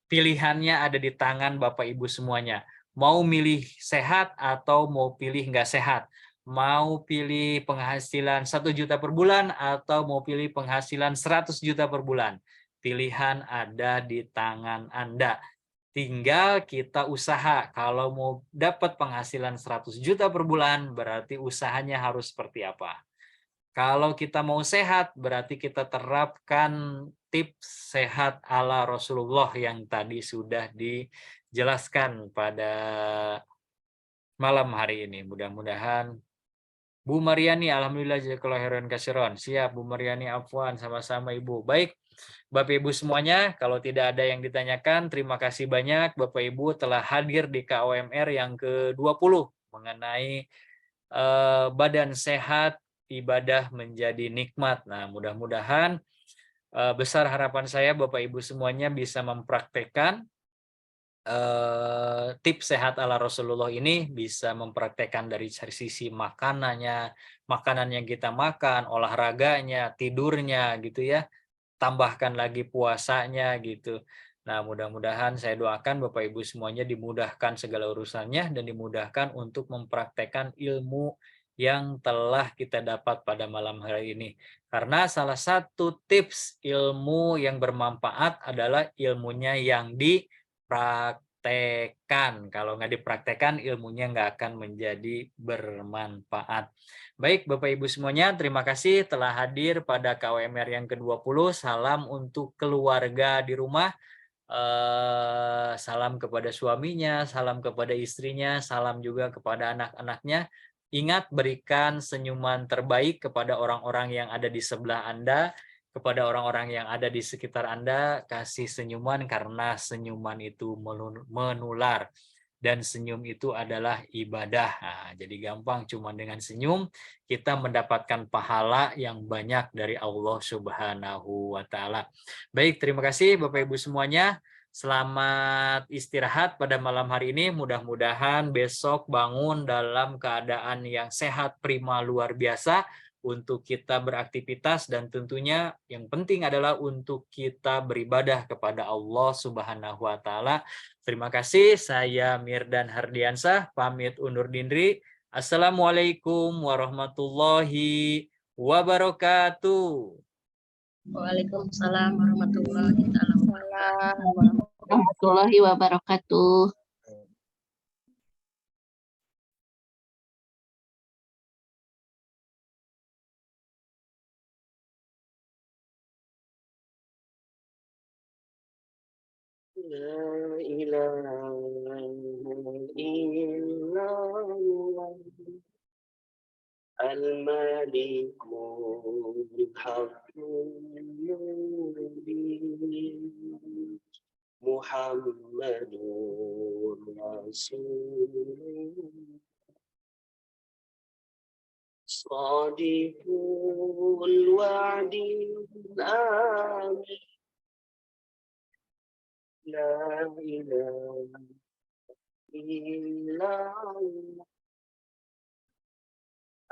pilihannya ada di tangan Bapak Ibu semuanya. Mau milih sehat atau mau pilih nggak sehat. Mau pilih penghasilan 1 juta per bulan atau mau pilih penghasilan 100 juta per bulan. Pilihan ada di tangan Anda. Tinggal kita usaha. Kalau mau dapat penghasilan 100 juta per bulan, berarti usahanya harus seperti apa? Kalau kita mau sehat, berarti kita terapkan tips sehat ala Rasulullah yang tadi sudah dijelaskan pada malam hari ini. Mudah-mudahan Bu Mariani, alhamdulillah jazakallahu khairan katsiran. Siap Bu Mariani, afwan, sama-sama Ibu. Baik, Bapak Ibu semuanya, kalau tidak ada yang ditanyakan, terima kasih banyak Bapak Ibu telah hadir di KOMR yang ke-20 mengenai badan sehat, ibadah menjadi nikmat. Nah, mudah-mudahan besar harapan saya Bapak Ibu semuanya bisa mempraktekkan tips sehat ala Rasulullah ini, bisa mempraktekkan dari sisi makanannya, makanan yang kita makan, olahraganya, tidurnya gitu ya. Tambahkan lagi puasanya gitu. Nah, mudah-mudahan saya doakan Bapak Ibu semuanya dimudahkan segala urusannya dan dimudahkan untuk mempraktekkan ilmu yang telah kita dapat pada malam hari ini. Karena salah satu tips ilmu yang bermanfaat adalah ilmunya yang dipraktekkan. dipraktekkan. Kalau nggak dipraktekkan, ilmunya nggak akan menjadi bermanfaat. Baik, Bapak Ibu semuanya, terima kasih telah hadir pada KWMR yang ke-20. Salam untuk keluarga di rumah. Salam kepada suaminya, salam kepada istrinya, salam juga kepada anak-anaknya. Ingat, berikan senyuman terbaik kepada orang-orang yang ada di sebelah Anda, kepada orang-orang yang ada di sekitar Anda. Kasih senyuman karena senyuman itu menular. Dan senyum itu adalah ibadah. Nah, jadi gampang, cuma dengan senyum kita mendapatkan pahala yang banyak dari Allah Subhanahu wa Ta'ala. Baik, terima kasih Bapak Ibu semuanya. Selamat istirahat pada malam hari ini. Mudah-mudahan besok bangun dalam keadaan yang sehat, prima, luar biasa untuk kita beraktivitas, dan tentunya yang penting adalah untuk kita beribadah kepada Allah Subhanahu wa Ta'ala. Terima kasih. Saya Mirdan Hardiansah pamit undur diri. Assalamualaikum warahmatullahi wabarakatuh. Waalaikumsalam warahmatullahi Waalaikumsalam. warahmatullahi wabarakatuh. لا إله إلا الله الملك الحق المبين محمد رسول صادق الوعد الآمين لا إله إلا الله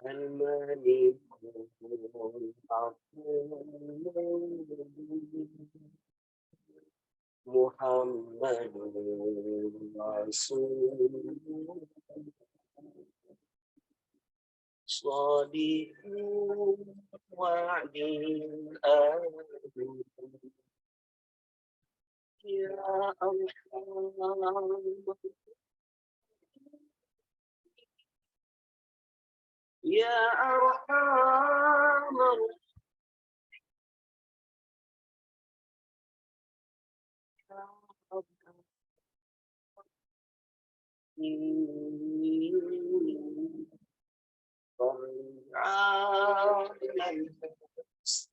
الملك الحق محمد رسول صادق وعد الآمين يا أرحم يا أرحم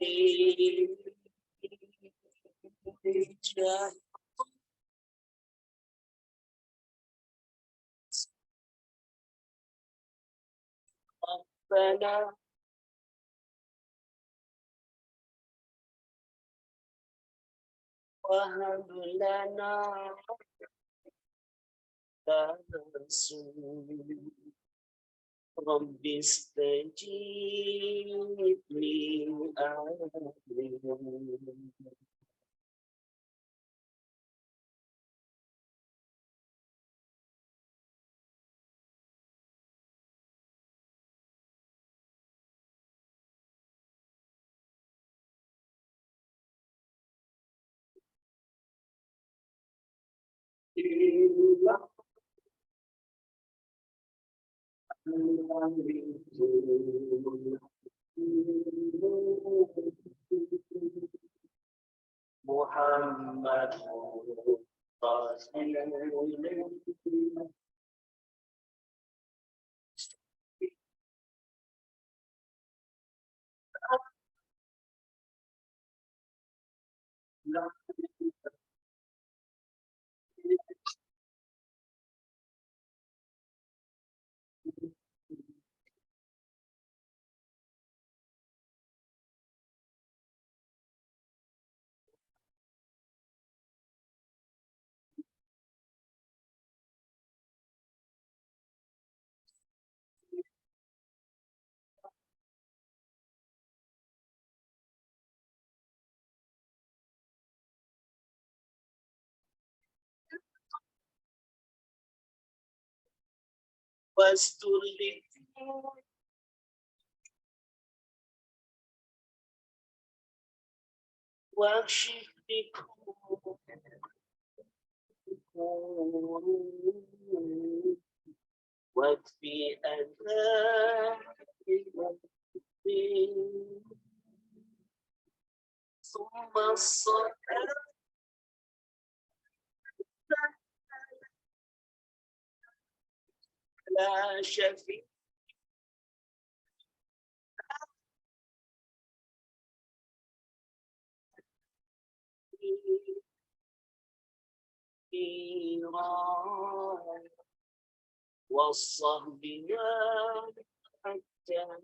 الراحمين ربنا وهب لنا رسول رب استجيب لي آمين محمد رسول واستر لي واكشف لي غفور واكفي أذى المؤمنين ثم الصلاة لا شفيع إيران والصهد حتى